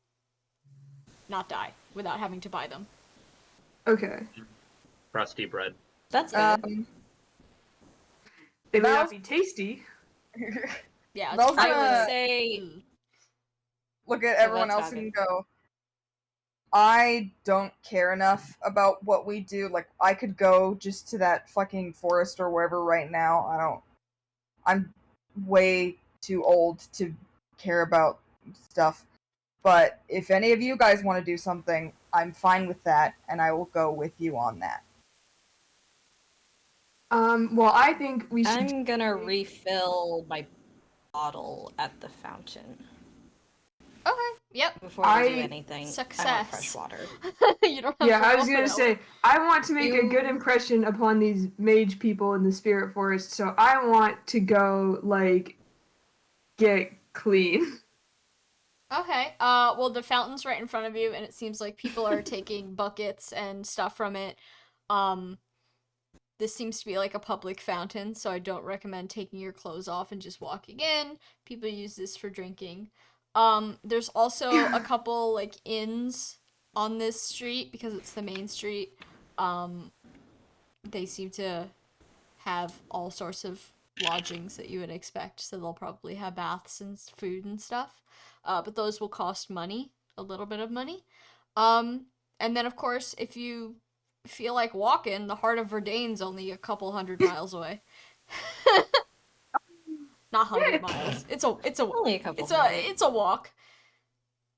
not die without having to buy them. Okay. Crusty bread. That's good. They may Val's- not be tasty. Yeah, it's Val's I gonna would say look at Oh, everyone that's else not and good. go, I don't care enough about what we do. Like, I could go just to that fucking forest or wherever right now. I'm way too old to care about stuff. But if any of you guys want to do something, I'm fine with that, and I will go with you on that. Well, I think we should. I'm gonna refill my bottle at the fountain Okay, yep. before we do I- anything. I want Success. fresh water. You don't have Yeah, to I was roll gonna it say, I want to make a good You- impression upon these mage people in the spirit forest, so I want to go, like, get clean. Okay, well, the fountain's right in front of you, and it seems like people are taking buckets and stuff from it. This seems to be like a public fountain, so I don't recommend taking your clothes off and just walking in. People use this for drinking. There's also a couple, like, inns on this street, because it's the main street. They seem to have all sorts of lodgings that you would expect, so they'll probably have baths and food and stuff. But those will cost money, a little bit of money. And then, of course, if you feel like walking, the heart of Verdaine's only a couple 100 miles away. Not 100 miles. It's a Only a couple. it's a walk.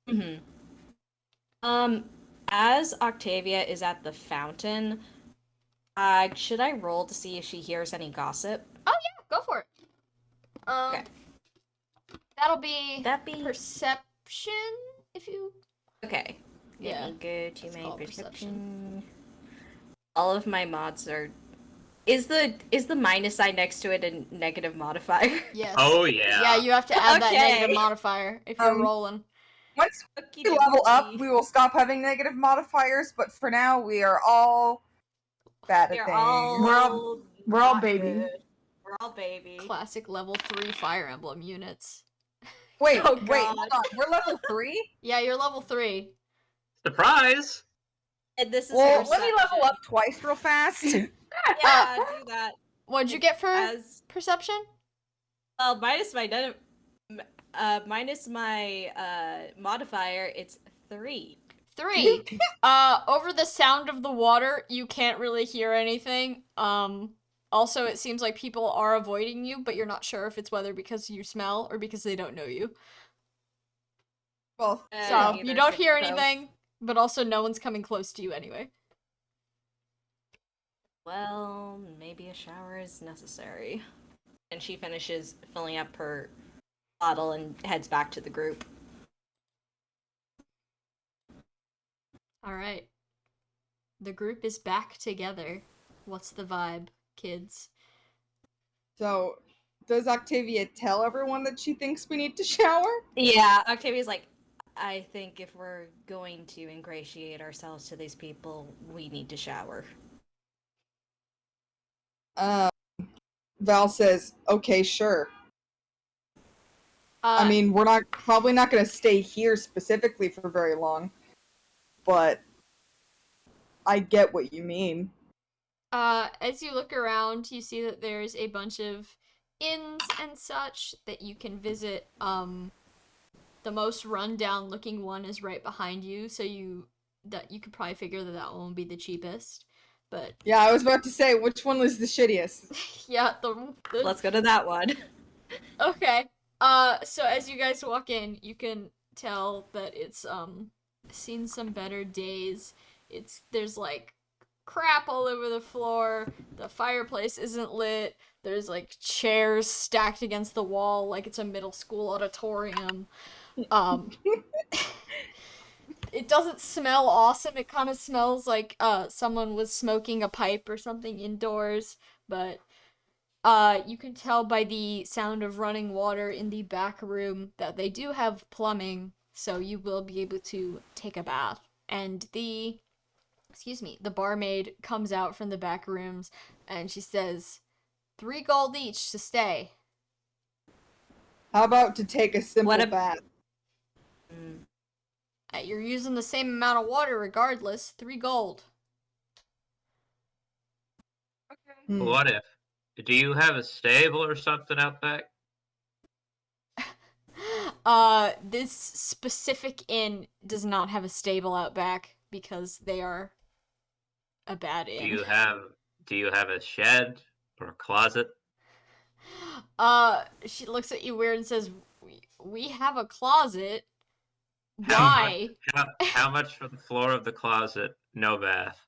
Mm-hmm. As Octavia is at the fountain, should I roll to see if she hears any gossip? Go for it. Okay. That'll be That be perception if you. okay. Yeah. Let me go to It's my called perception. All of my mods are. Is the minus sign next to it a negative modifier? Yes. Oh yeah. Yeah, you have to add that Okay. negative modifier if you're Um, rolling. Once Okie we level up, dokie. we will stop having negative modifiers, but for now, we are all bad at They're things. all we're all not baby. good. We're all baby. Classic level 3 Fire Emblem units. Wait, Oh, wait, God. hold on. We're level 3? Yeah, you're level 3. Surprise! And this is Well, her let me level section. up twice real fast. Yeah, do that. What'd you get for As perception? well, minus my modifier, it's 3. 3. Over the sound of the water, you can't really hear anything. Also, it seems like people are avoiding you, but you're not sure if it's whether because you smell or because they don't know you. Well, So, Neither you don't is hear it, though. anything, but also no one's coming close to you anyway. Well, maybe a shower is necessary. And she finishes filling up her bottle and heads back to the group. Alright. The group is back together. What's the vibe, kids? so does Octavia tell everyone that she thinks we need to shower? Yeah, Octavia's like, I think if we're going to ingratiate ourselves to these people, we need to shower. Val says, okay, sure. Uh, I mean, we're probably not going to stay here specifically for very long, but I get what you mean. as you look around, you see that there's a bunch of inns and such that you can visit. The most rundown looking one is right behind you, so you could probably figure that one would be the cheapest. But Yeah, I was about to say, which one was the shittiest? yeah, Let's go to that one. Okay. So as you guys walk in, you can tell that it's seen some better days. There's like crap all over the floor. The fireplace isn't lit. There's like chairs stacked against the wall like it's a middle school auditorium. It doesn't smell awesome. It kind of smells like someone was smoking a pipe or something indoors, but You can tell by the sound of running water in the back room that they do have plumbing, so you will be able to take a bath. And the barmaid comes out from the back rooms and she says, 3 gold each to stay. How about to take a simple What a- bath? You're using the same amount of water regardless. 3 gold. Hmm. What if? Do you have a stable or something out back? This specific inn does not have a stable out back because they are a bad Do inn. you have a shed or a closet? She looks at you weird and says, we have a closet. How Why? How much for the floor of the closet? No bath.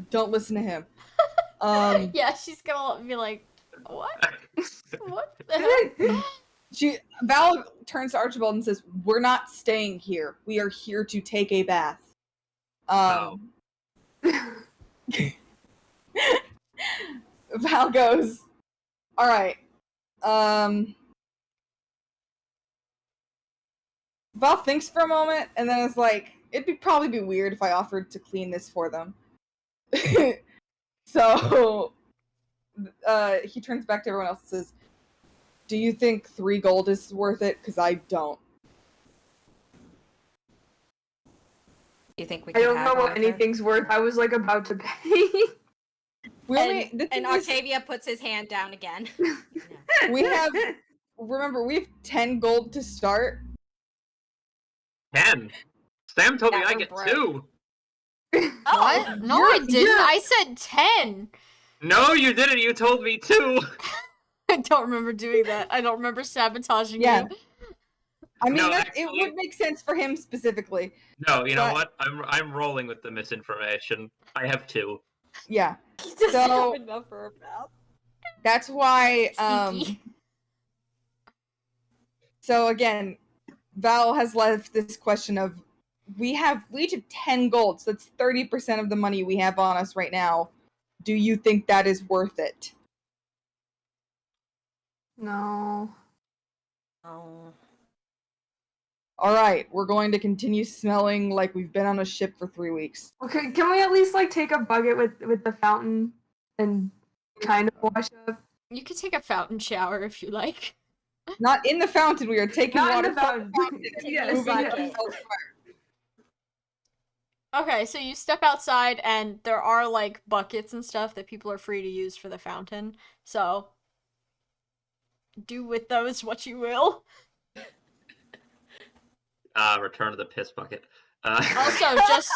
Don't listen to him. Yeah, she's gonna be like, what? What the hell? Val turns to Archibald and says, "We're not staying here. We are here to take a bath." Val goes, "All right." Val thinks for a moment and then is like, "It'd probably be weird if I offered to clean this for them." So, he turns back to everyone else and says, "Do you think 3 gold is worth it? Because I don't." You think we I can don't know have what Arthur? anything's worth. I was like about to pay. And Octavia puts his hand down again. we have 10 gold to start. 10. Sam told me Yeah, I we're get broke. 2. What? No, I didn't. I said 10. No, you didn't. You told me 2. I don't remember doing that. I don't remember sabotaging Yeah. you. I mean, No, it actually- would make sense for him specifically. No, you know But- what? I'm rolling with the misinformation. I have 2. Yeah. He doesn't So- have enough for a bath. That's why, Sneaky. so again, Val has left this question of, we each have 10 gold, so that's 30% of the money we have on us right now. Do you think that is worth it? No. Oh. Alright, we're going to continue smelling like we've been on a ship for 3 weeks. Okay, can we at least like take a bucket with the fountain and kind of wash up? You could take a fountain shower if you like. Not in the fountain, we are taking Not water in the from fountain. the fountain and Yes, moving yes. it elsewhere. Okay, so you step outside and there are like buckets and stuff that people are free to use for the fountain. So do with those what you will. Return to the piss bucket. Also, just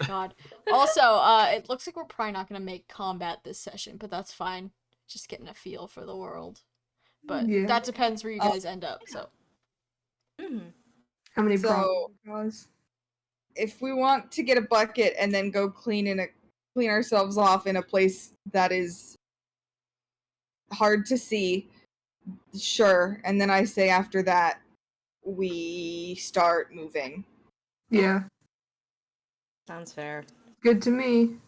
God. Also, it looks like we're probably not gonna make combat this session, but that's fine. Just getting a feel for the world. But Yeah. that depends where you guys end up. So Mhm. How many So- problems it cause? If we want to get a bucket and then go clean ourselves off in a place that is hard to see, sure. And then I say after that, we start moving. Yeah, Sounds fair. good to me.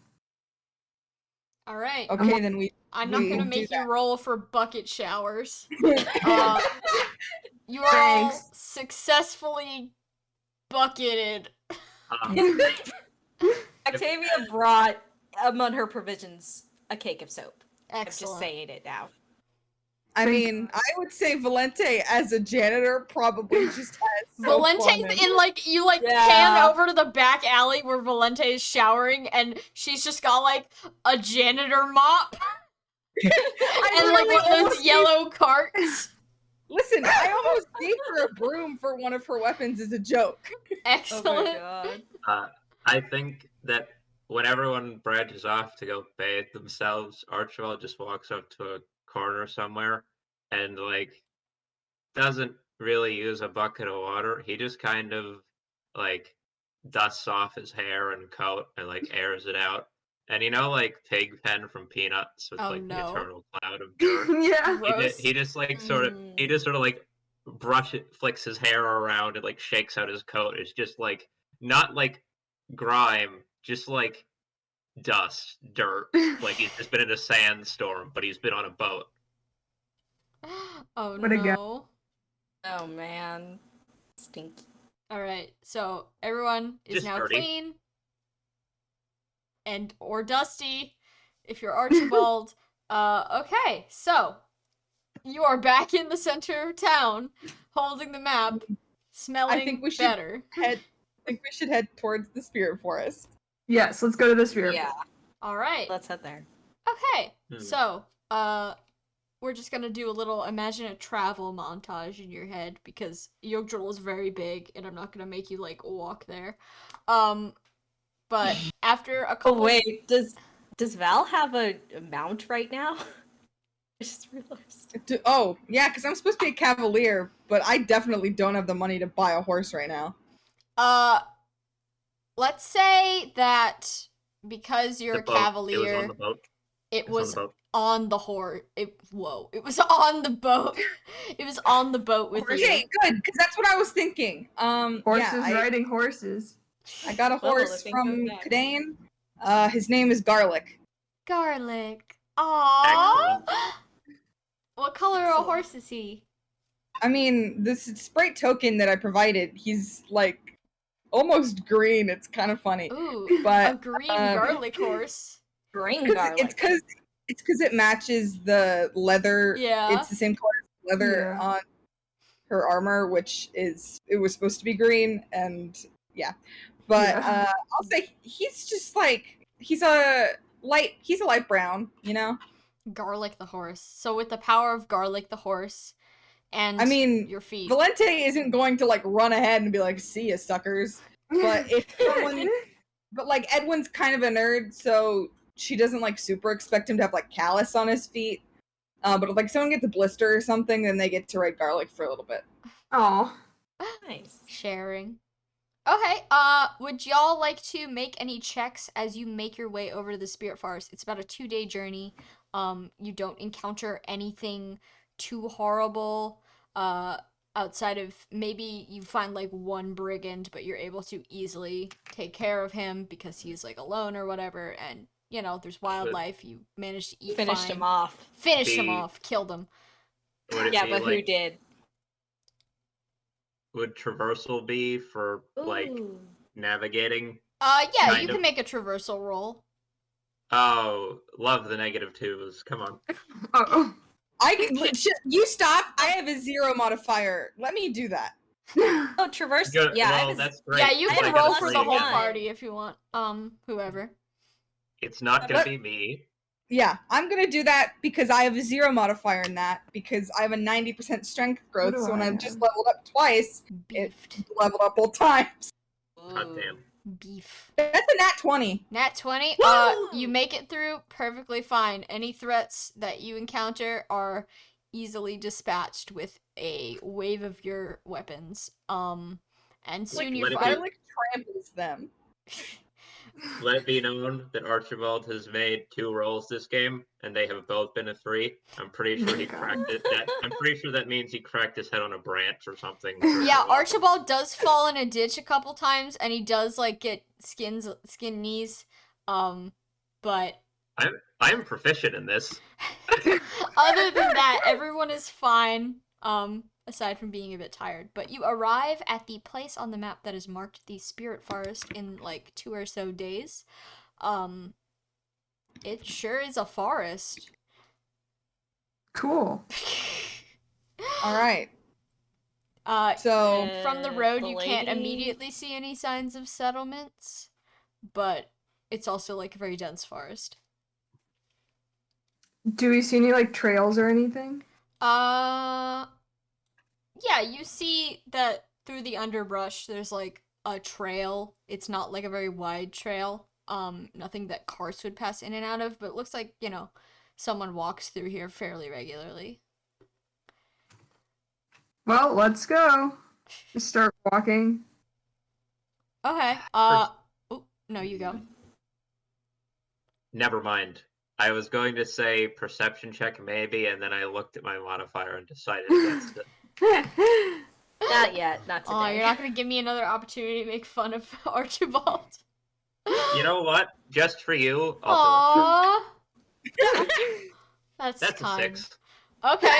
all right. Okay, then we. I'm not we gonna do make you roll for bucket showers. Uh, You are all Thanks. successfully bucketed. Octavia brought among her provisions a cake of soap. I'm just Excellent. saying it now. I mean, I would say Valente as a janitor probably just has. soap on him. Valente's in like you like Yeah. pan over to the back alley where Valente is showering and she's just got like a janitor mop and like literally one of those almost yellow carts. Listen, I almost gave her a broom for one of her weapons as a joke. Oh Excellent. god. I think that when everyone branches off to go bathe themselves, Archibald just walks up to a corner somewhere and like doesn't really use a bucket of water. He just kind of like dusts off his hair and coat and like airs it out. And you know, like Pigpen from Peanuts with Oh, like no. the eternal cloud of dirt. Yeah. Gross. He just like sort of like flicks his hair around and like shakes out his coat. It's just like not like grime, just like dust, dirt. Like he's just been in a sandstorm, but he's been on a boat. Oh What a guy. no. Oh man. Stinky. Alright, so everyone is Just now dirty. clean. And or dusty, if you're Archibald. Okay, so you are back in the center of town, holding the map, smelling I think we should better. I think we should head towards the spirit forest. Yes, let's go to the spirit. Yeah, Alright. let's head there. Okay, Hmm. so, we're just gonna do a little imagine a travel montage in your head because Jugdral is very big and I'm not gonna make you like walk there. But after a Oh couple wait, does Val have a mount right now? I just realized. Oh, yeah, because I'm supposed to be a cavalier, but I definitely don't have the money to buy a horse right now. let's say that because you're The a boat. It was cavalier, on the boat. it It's was on the boat. on the horse. It was on the boat. It was on the boat with you. Okay, good, because that's what I was thinking. Horses yeah, riding horses. I got a Well, horse I think from that's Kadane. His name is Garlic. Garlic. Aww. Excellent. What color of a Excellent. horse is he? I mean, this sprite token that I provided, he's like almost green. It's kind of funny. Ooh, But, a green um, garlic horse. Green garlic. It's because it matches the leather. Yeah. It's the same color as leather Yeah. on her armor, which it was supposed to be green, and yeah. But Yeah. I'll say he's just like he's a light brown, you know. Garlic the horse. So with the power of Garlic the horse and I mean, your feet. Valente isn't going to like run ahead and be like, "See ya, suckers." But if someone, but like Edwin's kind of a nerd, so she doesn't like super expect him to have like callus on his feet. But if like someone gets a blister or something, then they get to ride Garlic for a little bit. Oh, Nice. Sharing. Okay, would y'all like to make any checks as you make your way over to the Spirit Forest? It's about a 2-day journey. You don't encounter anything too horrible, outside of maybe you find like one brigand, but you're able to easily take care of him because he's like alone or whatever, and you know, there's wildlife, you managed to eat Finished fine. him off. Finished him off, killed him. Would it Yeah, be but who like, did? would traversal be for like Ooh. navigating? Yeah, Kind you of. can make a traversal roll. Oh, love the -2s. Come on. oh. You stop. I have a 0 modifier. Let me do that. Oh, traverse. Good. Yeah, I well, was- that's great. Yeah, you I can have Like, a roll it's for plus the whole one. party if you want. Whoever. It's not gonna But- be me. Yeah, I'm gonna do that because I have a 0 modifier in that because I have a 90% strength growth. What do So when I I've just have? leveled up twice, Beefed. it leveled up both times. God damn. Beef. That's a nat 20. Nat 20. Woo! You make it through perfectly fine. Any threats that you encounter are easily dispatched with a wave of your weapons. And soon you let it I be- find. like tramples them. Let it be known that Archibald has made 2 rolls this game, and they have both been a 3. I'm pretty sure he cracked it. I'm pretty sure that means he cracked his head on a branch or something. Yeah, Archibald does fall in a ditch a couple times, and he does like get skin knees. But I'm proficient in this. other than that, everyone is fine. Aside from being a bit tired. But you arrive at the place on the map that is marked the Spirit Forest in like 2 or so days. It sure is a forest. Cool. All right. So So from the road, the you can't lady- immediately see any signs of settlements, but it's also like a very dense forest. Do we see any like trails or anything? Yeah, you see that through the underbrush, there's like a trail. It's not like a very wide trail. Nothing that cars would pass in and out of, but it looks like, you know, someone walks through here fairly regularly. Well, let's go. Just start walking. Okay. No, you go. Never mind. I was going to say perception check maybe, and then I looked at my modifier and decided against it. Not yet. Not today. Oh, you're not gonna give me another opportunity to make fun of Archibald. You know what? Just for you, I'll do it. Aww. That's That's a kind. 6. Okay,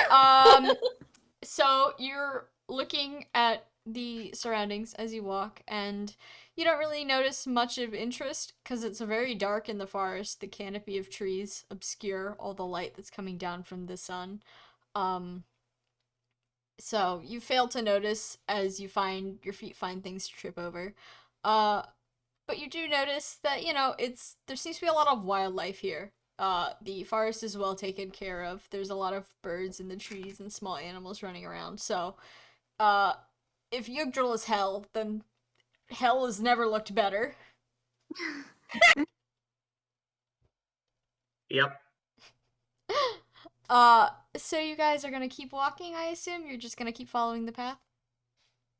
so you're looking at the surroundings as you walk, and you don't really notice much of interest because it's very dark in the forest. The canopy of trees obscure all the light that's coming down from the sun. Um, so you fail to notice as you find your feet find things to trip over. Uh, but you do notice that, there seems to be a lot of wildlife here. The forest is well taken care of. There's a lot of birds in the trees and small animals running around. So, uh, if Jugdral is hell, then hell has never looked better. Yep. So you guys are gonna keep walking, I assume? You're just gonna keep following the path?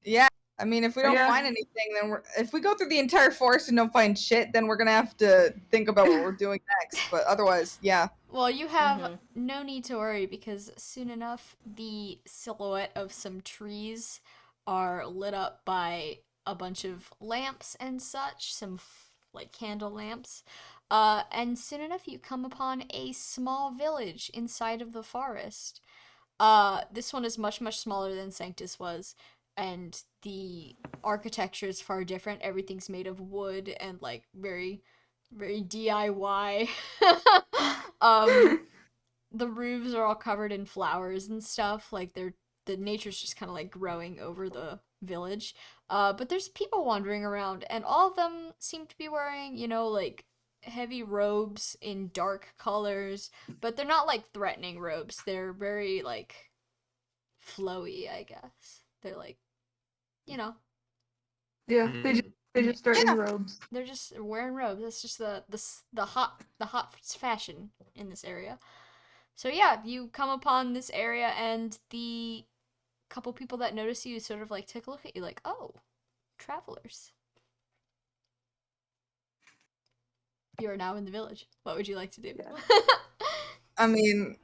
Yeah. I mean, if we don't Yeah. find anything, then if we go through the entire forest and don't find shit, then we're gonna have to think about what we're doing next. But otherwise, yeah. Well, you have no need to worry because soon enough the silhouette of some trees are lit up by a bunch of lamps and such, some like candle lamps. And soon enough you come upon a small village inside of the forest. This one is much, much smaller than Sanctus was, and the architecture is far different. Everything's made of wood and like very, very DIY. The roofs are all covered in flowers and stuff. Like the nature's just kind of like growing over the village. But there's people wandering around, and all of them seem to be wearing, like heavy robes in dark colors, but they're not like threatening robes. They're very like flowy, I guess. They're like, you know, Yeah, they just start in robes. they're just wearing robes. That's just the hot fashion in this area. So yeah, you come upon this area, and the couple people that notice you sort of like take a look at you, like, oh, travelers. You are now in the village. What would you like to do? Yeah. I mean,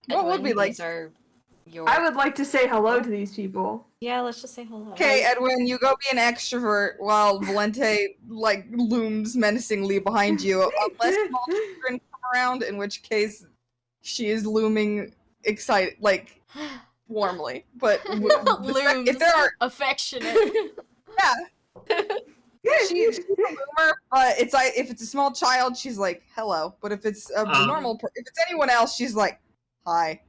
what would we like? These are your... I would like to say hello to these people. Yeah, let's just say hello. Okay, Edwin, you go be an extrovert while Valente like looms menacingly behind you. Unless small children come around, in which case she is looming like warmly. But Looms, if there are, affectionate. yeah, she's a loomer. But it's like if it's a small child, she's like hello. But if it's a normal, if it's anyone else, she's like hi.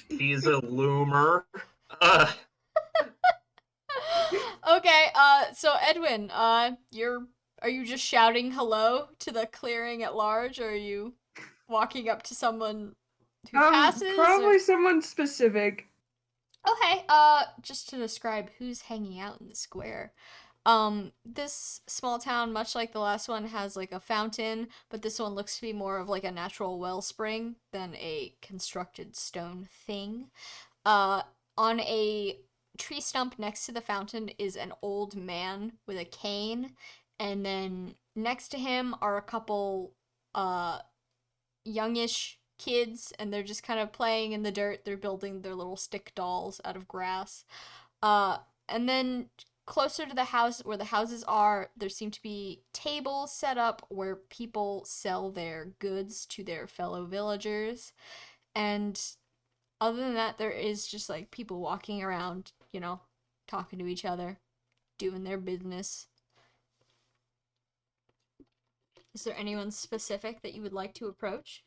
He's a loomer. Okay, so Edwin, are you just shouting hello to the clearing at large, or are you walking up to someone who passes? Probably someone specific. Okay, just to describe who's hanging out in the square. This small town, much like the last one, has like a fountain, but this one looks to be more of like a natural wellspring than a constructed stone thing. On a tree stump next to the fountain is an old man with a cane, and then next to him are a couple, youngish kids, and they're just kind of playing in the dirt. They're building their little stick dolls out of grass. And then closer to the house where the houses are, there seem to be tables set up where people sell their goods to their fellow villagers. And other than that, there is just like people walking around, talking to each other, doing their business. Is there anyone specific that you would like to approach?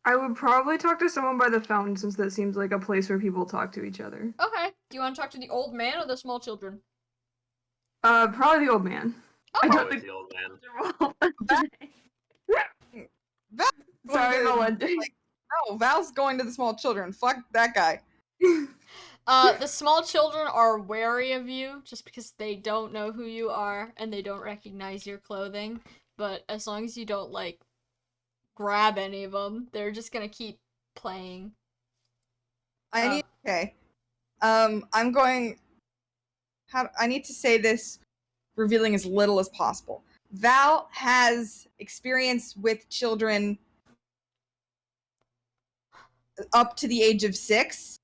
I would probably talk to someone by the fountain, since that seems like a place where people talk to each other. Okay. Do you want to talk to the old man or the small children? Probably the old man. Okay. I don't Always think the old man. Sorry, Valente. No, Val's going to the small children. Fuck that guy. The small children are wary of you just because they don't know who you are and they don't recognize your clothing. But as long as you don't, like, grab any of them, they're just gonna keep playing. Okay. I'm going. I need to say this, revealing as little as possible. Val has experience with children up to the age of 6.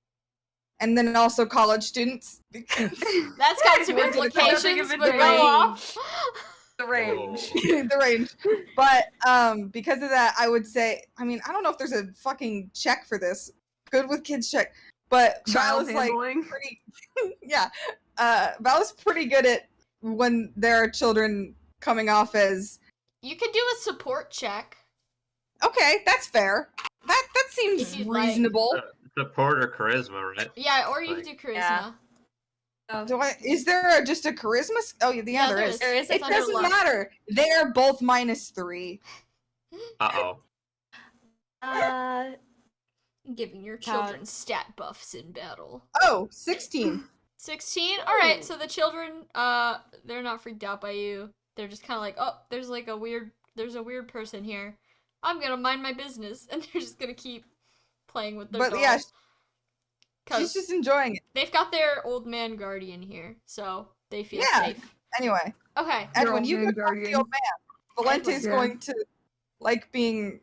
and then also college students because That's got some We're gonna talk implications, about but the go off. The range. the range. But because of that, I would say, I mean, I don't know if there's a fucking check for this. Good with kids check, but Val Child is like handling. pretty. Yeah, Val is pretty good at when there are children coming off as. You could do a support check. Okay, that's fair. That If seems you'd like. reasonable. Support or charisma, right? Yeah, or you Like- could do charisma. Yeah. Is there just a charisma? Oh, yeah, there is. There is It a thunder doesn't luck. matter. They're both -3. Uh-oh. Giving your children stat buffs in battle. Oh, 16. 16? Alright, so the children, they're not freaked out by you. They're just kind of like, oh, there's a weird person here. I'm gonna mind my business. And they're just gonna keep playing with their But dolls. yeah, 'Cause she's just enjoying it. they've got their old man guardian here, so they feel Yeah. safe. Anyway, Okay. Edwin, old you man go talk to the guardian. old man. Valente's Yeah. going to like being.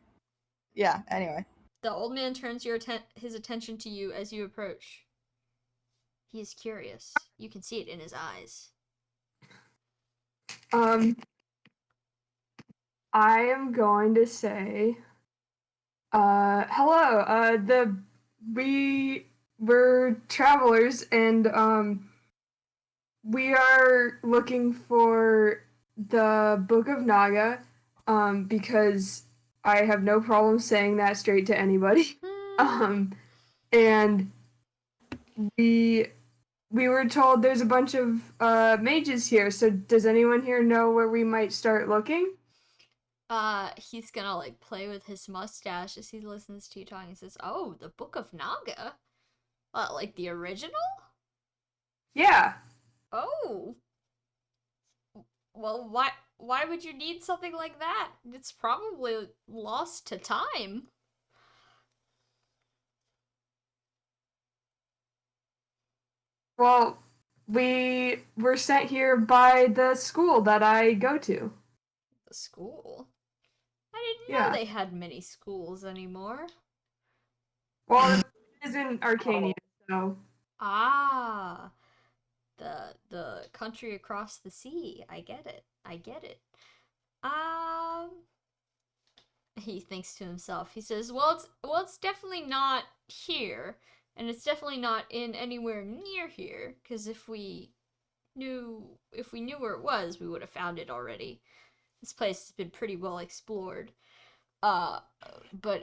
Yeah. Anyway. The old man turns his attention to you as you approach. He is curious. You can see it in his eyes. I am going to say, hello. We're travelers, and we are looking for the Book of Naga, because I have no problem saying that straight to anybody. And we were told there's a bunch of mages here. So does anyone here know where we might start looking? He's gonna like play with his mustache as he listens to you talking. He says, "Oh, the Book of Naga, like the original? Yeah. Oh, well, why would you need something like that? It's probably lost to time." Well, we were sent here by the school that I go to. The school? I didn't Yeah. know they had many schools anymore. Well, it is in Arcania, so Ah, the country across the sea. I get it. He thinks to himself. He says, "Well, it's definitely not here, and it's definitely not in anywhere near here. Because if we knew where it was, we would have found it already. This place has been pretty well explored. But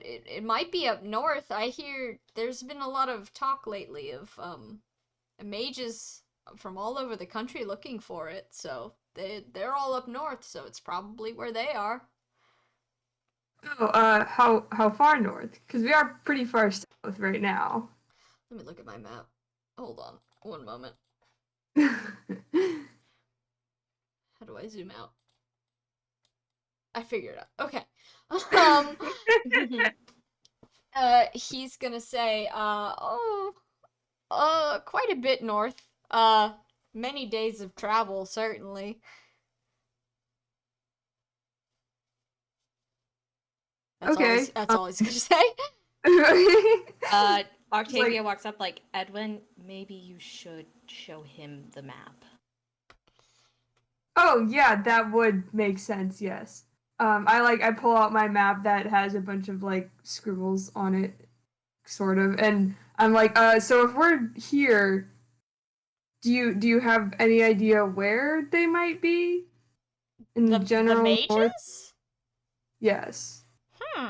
it might be up north. I hear there's been a lot of talk lately of mages from all over the country looking for it. So they're all up north. So it's probably where they are." how far north? Because we are pretty far south right now. Let me look at my map. Hold on, one moment. Okay. How do I zoom out? I figured it out. Okay. He's gonna say, quite a bit north. Many days of travel, certainly. Okay, That's all he's gonna say. Octavia walks up like, Edwin, maybe you should show him the map. Oh yeah, that would make sense. Yes. I pull out my map that has a bunch of like scribbles on it, sort of, and I'm like, so if we're here, do you have any idea where they might be? In The general, mages? north? Yes.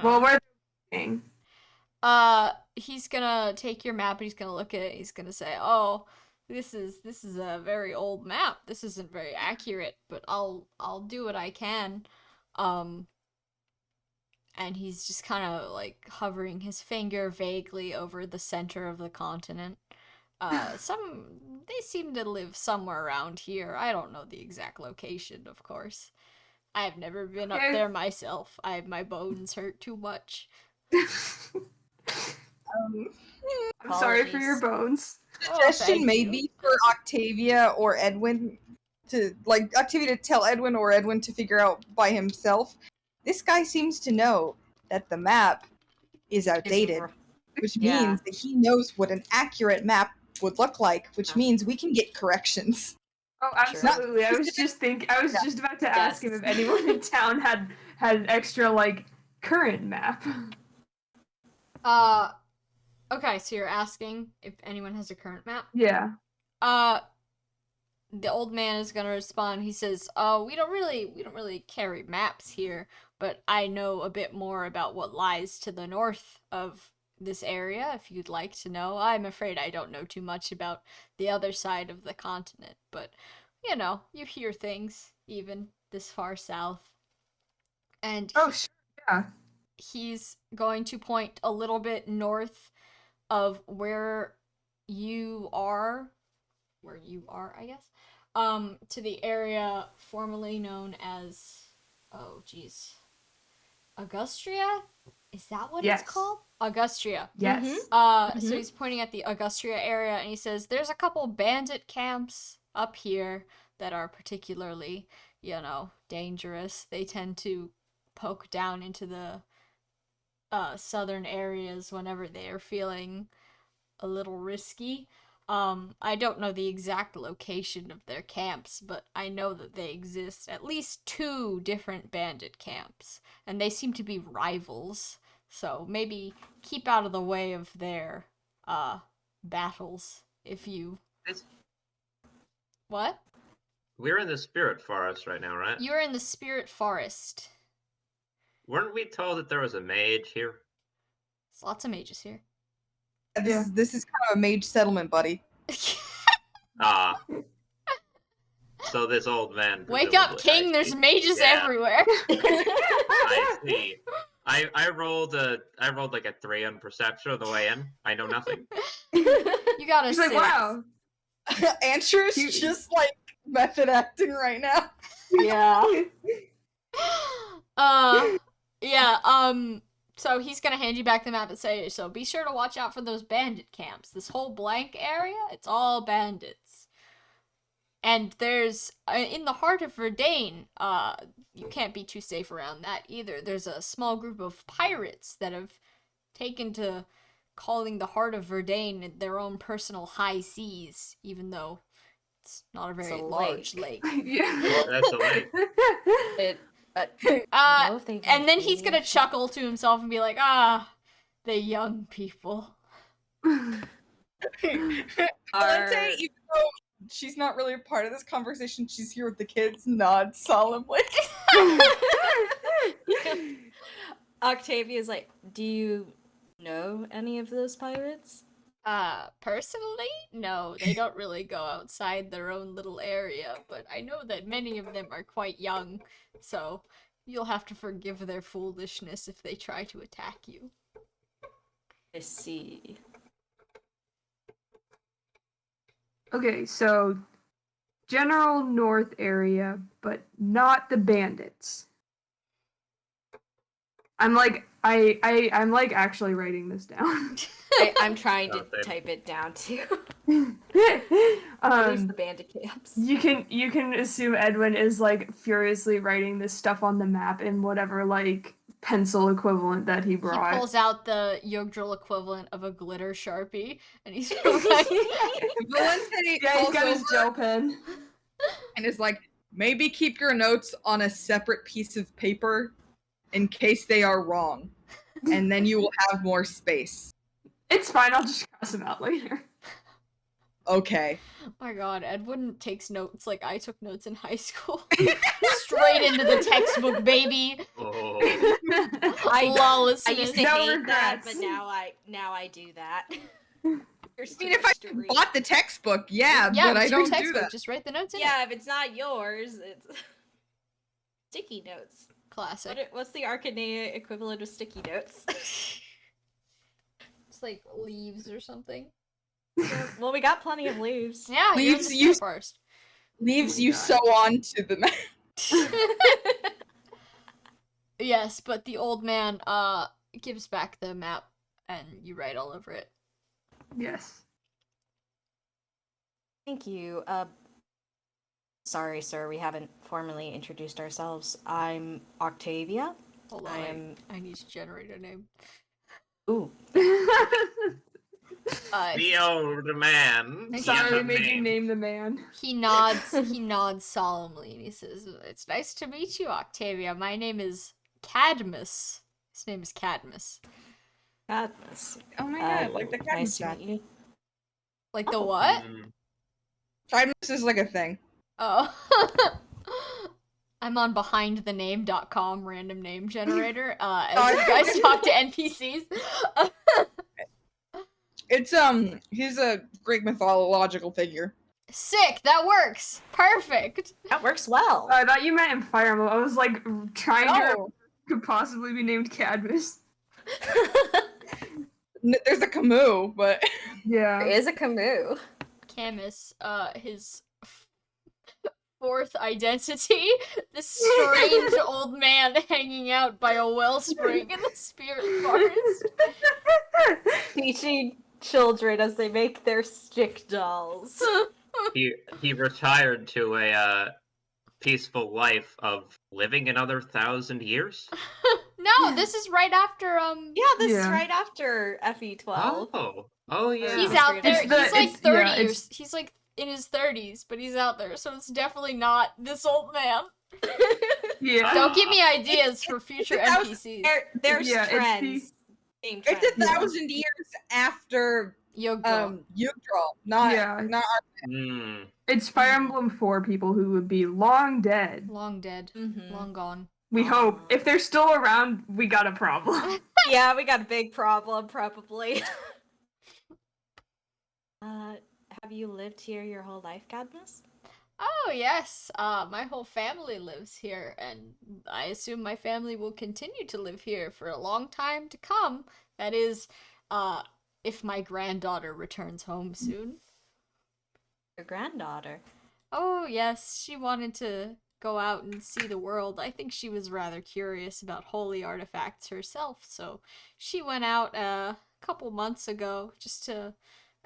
Well, where they're looking. He's gonna take your map and he's gonna look at it. He's gonna say, "Oh, this is a very old map. This isn't very accurate, but I'll do what I can." And he's just kind of like hovering his finger vaguely over the center of the continent. They seem to live somewhere around here. I don't know the exact location, of course. I have never been up there myself. My bones hurt too much. I'm sorry for your bones. Suggestion thank maybe you. for Octavia or Edwin Octavia to tell Edwin or Edwin to figure out by himself. This guy seems to know that the map is outdated, which Yeah. means that he knows what an accurate map would look like, which means we can get corrections. Oh, absolutely. I was just about to ask him if anyone in town had an extra like current map. Okay, so you're asking if anyone has a current map? Yeah. The old man is gonna respond. He says, we don't really carry maps here, but I know a bit more about what lies to the north of this area, if you'd like to know. I'm afraid I don't know too much about the other side of the continent, but, you know, you hear things, even this far south. And Oh, sure, yeah. he's going to point a little bit north of where you are, I guess, to the area formerly known as, Augustria? Is that what Yes. it's called? Augustria. Yes. So he's pointing at the Augustria area, and he says, there's a couple bandit camps up here that are particularly, dangerous. They tend to poke down into the southern areas whenever they are feeling a little risky. I don't know the exact location of their camps, but I know that they exist. At least 2 different bandit camps, and they seem to be rivals. So maybe keep out of the way of their battles if you. What? We're in the spirit forest right now, right? You're in the spirit forest. Weren't we told that there was a mage here? There's lots of mages here. This is kind of a mage settlement, buddy. Ah. So this old man. Wake up, King! There's mages everywhere. I see. I rolled like a 3 on perception on the way in. I know nothing. You got a He's 6. like, wow. Andrew's just like method acting right now. Yeah. So he's gonna hand you back the map and say, so be sure to watch out for those bandit camps. This whole blank area, it's all bandits. And there's, in the heart of Verdane, you can't be too safe around that either. There's a small group of pirates that have taken to calling the heart of Verdane their own personal high seas, even though it's not a very large lake. Yeah. That's a lake. And then he's gonna chuckle to himself and be like, the young people. Valente, even though she's not really a part of this conversation, she's here with the kids, nods solemnly. Octavia's like, do you know any of those pirates? Personally, no, they don't really go outside their own little area, but I know that many of them are quite young, so you'll have to forgive their foolishness if they try to attack you. I see. Okay, so general north area, but not the bandits. I'm like actually writing this down. I'm trying to type it down too. Leave the bandit camps. You can assume Edwin is like furiously writing this stuff on the map in whatever like pencil equivalent that he brought. He pulls out the Jugdral equivalent of a glitter Sharpie, and he's writing. Valente He's got his gel pen. And is like, maybe keep your notes on a separate piece of paper in case they are wrong. And then you will have more space. It's fine, I'll just cross them out later. Okay. Oh my god, Edwin takes notes like I took notes in high school. Straight into the textbook, baby. Oh. Lawlessness. I used to No hate regrets. that, but now I do that. I mean, if I bought the textbook, yeah, but I it's your don't do textbook. that. Just write the notes in it. Yeah, if it's not yours, it's sticky notes. Classic. What's the Archania equivalent of sticky notes? It's like leaves or something. Well, we got plenty of leaves. Yeah, Leaves you you- first. Leaves you sew on to the map. Yes, but the old man gives back the map and you write all over it. Yes. Thank you. Sorry, sir, we haven't formally introduced ourselves. I'm Octavia. Hold on, I need to generate a name. Ooh. The old man. Sorry, Yes, made you name. name the man. He nods solemnly, and he says, "It's nice to meet you, Octavia. My name is Cadmus." His name is Cadmus. Cadmus. Oh my god, like the Nice Cadmus to god. meet you. Like the Oh. what? Cadmus is like a thing. Oh. I'm on behindthename.com random name generator. As you guys talk to NPCs. It's he's a Greek mythological figure. Sick, that works. Perfect. That works well. I thought you meant in Fire Emblem. I was like trying to Oh, could possibly be named Cadmus. there's a Camus, but Yeah. There is a Camus. Camus, his fourth identity, this strange old man hanging out by a wellspring in the spirit forest. Teaching children as they make their stick dolls. He retired to a peaceful life of living another 1,000 years. No, this is right after Yeah, this is Yeah. right after FE12. Oh yeah. he's Yeah. out there. It's the- He's like it's- 30 yeah, years. He's like in his 30s, but he's out there, so it's definitely not this old man. Yeah. Don't give me ideas for future That was- NPCs. There's Yeah, it's trends. Name trends. it's 1,000 years after Jugdral. Jugdral, not Yeah. not Hmm. It's Fire Emblem 4 people who would be long dead. Long dead. Mhm. Long gone. We hope. If they're still around, we got a problem. Yeah, we got a big problem, probably. Have you lived here your whole life, Cadmus? Oh yes, my whole family lives here, and I assume my family will continue to live here for a long time to come. That is, if my granddaughter returns home soon. Your granddaughter. Oh yes, she wanted to go out and see the world. I think she was rather curious about holy artifacts herself, so she went out a couple months ago just to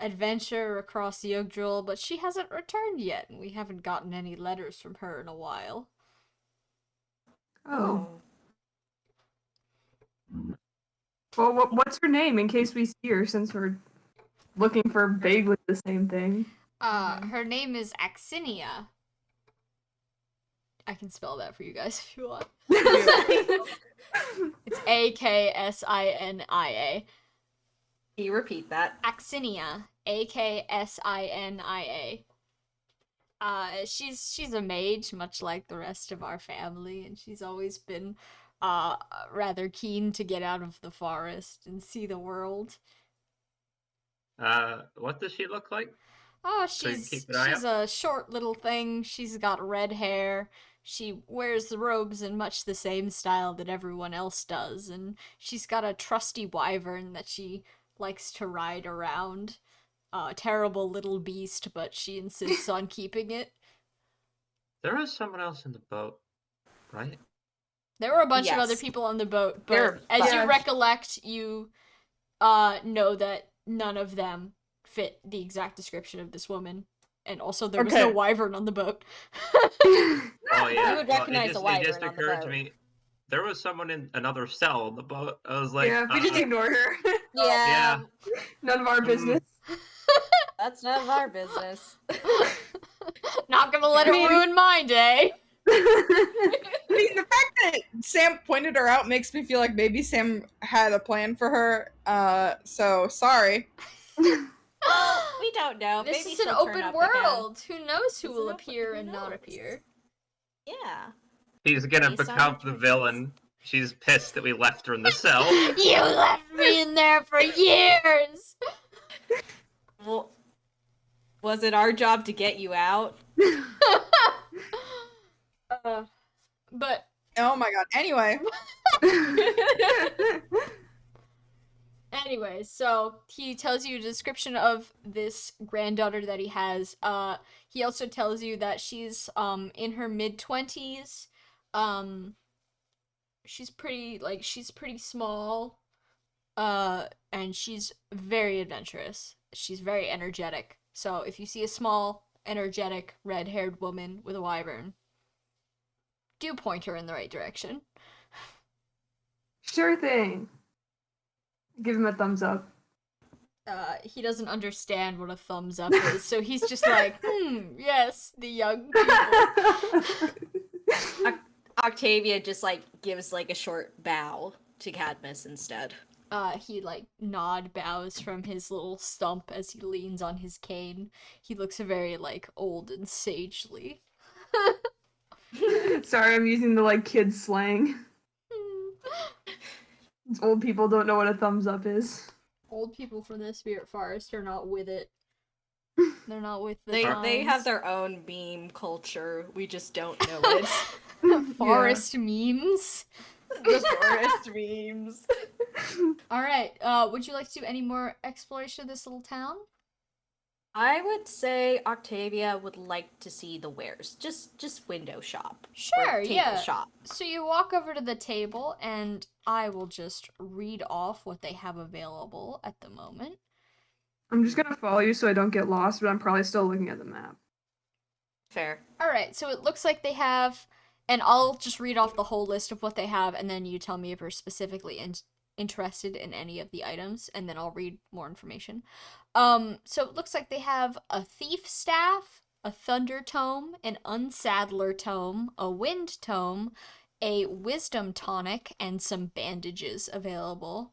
adventure across the Jugdral, but she hasn't returned yet, and we haven't gotten any letters from her in a while. Oh. Well, what's her name in case we see her since we're looking for vaguely the same thing? Her name is Axinia. I can spell that for you guys if you want. It's Aksinia. Can you repeat that? Axinia. Aksinia. She's a mage, much like the rest of our family, and she's always been rather keen to get out of the forest and see the world. What does she look like? Oh, So you she's keep an eye a short little thing. She's got red hair. She wears the robes in much the same style that everyone else does, and she's got a trusty wyvern that she likes to ride around. Terrible little beast, but she insists on keeping it. There was someone else in the boat, right? There were a bunch of other Yes. people on the boat, There but were as you bunch. recollect, you know that none of them fit the exact description of this woman. And also there was no Okay. wyvern on the boat. Oh yeah. You would recognize a it just wyvern on the occurred to boat. me. There was someone in another cell on the boat. I was like, yeah, we just ignore her. Yeah, None of our business. that's none of our business. Not gonna let it I mean- ruin my day. I mean, the fact that Sam pointed her out makes me feel like maybe Sam had a plan for her. So sorry. Well, we don't know. This Maybe is an she'll turn open up again. world. Who knows who It's will an appear open- and who not knows? appear? Yeah. he's gonna Based on become our the choices. villain. She's pissed that we left her in the cell. You left me in there for years. Well, was it our job to get you out? But Oh my god. Anyway, anyway, so he tells you a description of this granddaughter that he has. He also tells you that she's in her mid-20s. She's pretty small. And she's very adventurous. She's very energetic. So if you see a small, energetic, red-haired woman with a wyvern, do point her in the right direction. Sure thing. Give him a thumbs up. he doesn't understand what a thumbs up is, so he's just like, yes, the young people. Octavia just like gives like a short bow to Cadmus instead. He like nod bows from his little stump as he leans on his cane. He looks very like old and sagely. Sorry, I'm using the like kid slang. Old people don't know what a thumbs up is. Old people from the Spirit Forest are not with it. They're not with the They times. have their own meme culture. We just don't know it. Forest memes. The forest memes. Alright, would you like to do any more exploration of this little town? I would say Octavia would like to see the wares. Just window shop. Sure, or table yeah. shop. So you walk over to the table, and I will just read off what they have available at the moment. I'm just gonna follow you so I don't get lost, but I'm probably still looking at the map. Fair. Alright, so it looks like they have, and I'll just read off the whole list of what they have, and then you tell me if you're specifically interested in any of the items, and then I'll read more information. So it looks like they have a thief staff, a thunder tome, an unsaddler tome, a wind tome, a wisdom tonic, and some bandages available.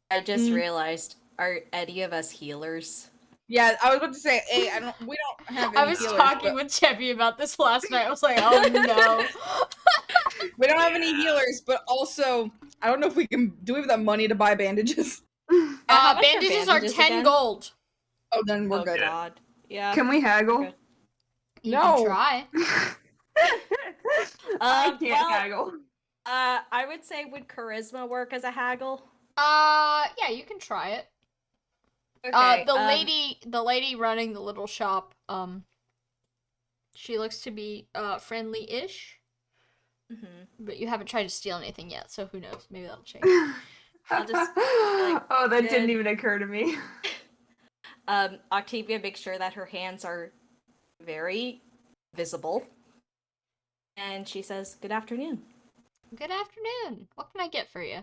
I just realized, are any of us healers? Yeah, I was about to say, hey, we don't have any I was healers, talking but with Cheppy about this last night. I was like, oh no. we don't have any healers, but also, I don't know if we can, do we have the money to buy bandages? How much are Bandages are bandages 10 again? gold. Oh, then we're Oh good. god. Yeah. Can we haggle? Good. You No. can try. I can't well, haggle. I would say, would charisma work as a haggle? Yeah, you can try it. Okay. The lady running the little shop, she looks to be, friendly-ish, but you haven't tried to steal anything yet, so who knows, maybe that'll change. I'll just like, oh, that didn't good. even occur to me. Octavia makes sure that her hands are very visible. And she says, "Good afternoon." Good afternoon. What can I get for you?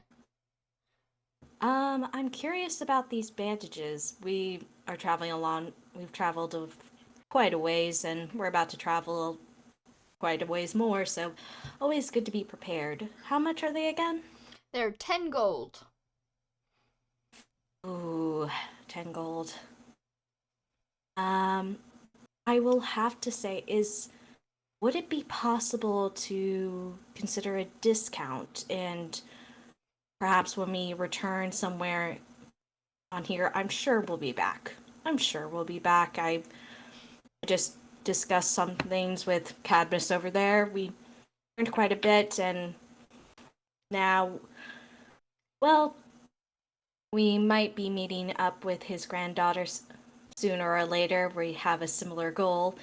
I'm curious about these bandages. We are traveling along. We've traveled quite a ways, and we're about to travel quite a ways more, so always good to be prepared. How much are they again? They're 10 gold. Ooh, 10 gold. I will have to say, would it be possible to consider a discount, and perhaps when we return somewhere on here, I'm sure we'll be back. I just discussed some things with Cadmus over there. We learned quite a bit, and now, well, we might be meeting up with his granddaughters sooner or later. We have a similar goal,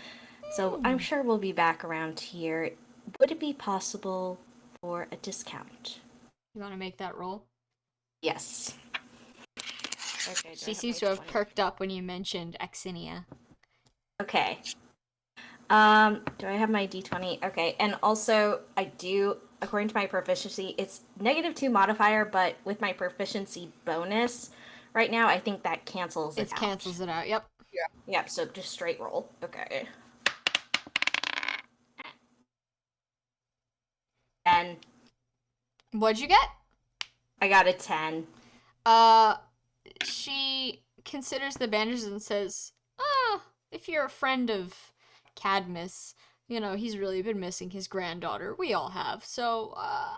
so I'm sure we'll be back around here. Would it be possible for a discount? You want to make that roll? Yes. Okay, She seems to have perked up when you mentioned Axinia. Okay. Do I have my d20? Okay, and also I do, according to my proficiency, it's -2 modifier, but with my proficiency bonus right now, I think that cancels it out. It cancels it out, yep. Yep, so just straight roll. Okay. And What'd you get? I got a 10. She considers the bandages and says, if you're a friend of Cadmus, you know, he's really been missing his granddaughter. We all have. So, I'll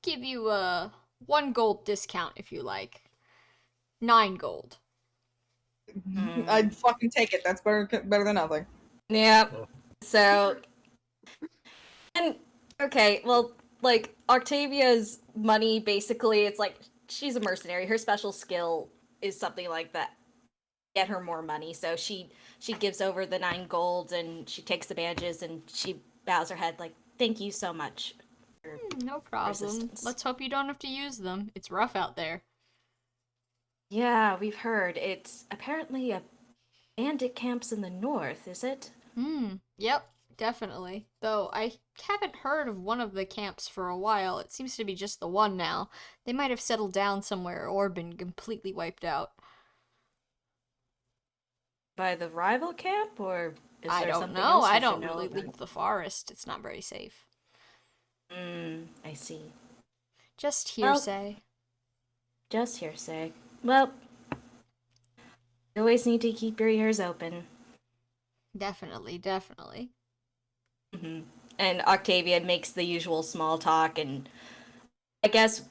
give you a 1 gold discount if you like. 9 gold. I'd fucking take it. That's better than nothing. Yep. So, and okay, well, like Octavia's money, basically, it's like she's a mercenary. Her special skill is something like that. Get her more money. So she gives over the 9 gold, and she takes the bandages, and she bows her head like, "Thank you so much." No problem. Resistance. Let's hope you don't have to use them. It's rough out there. Yeah, we've heard. It's apparently a bandit camps in the north, is it? Yep. definitely. Though I haven't heard of one of the camps for a while. It seems to be just the one now. They might have settled down somewhere or been completely wiped out. By the rival camp, or is I there don't something know. else we I should don't know really about? leave the forest. It's not very safe. I see. Just Well- hearsay. Just hearsay. Well, you always need to keep your ears open. Definitely, definitely. And Octavia makes the usual small talk, and I guess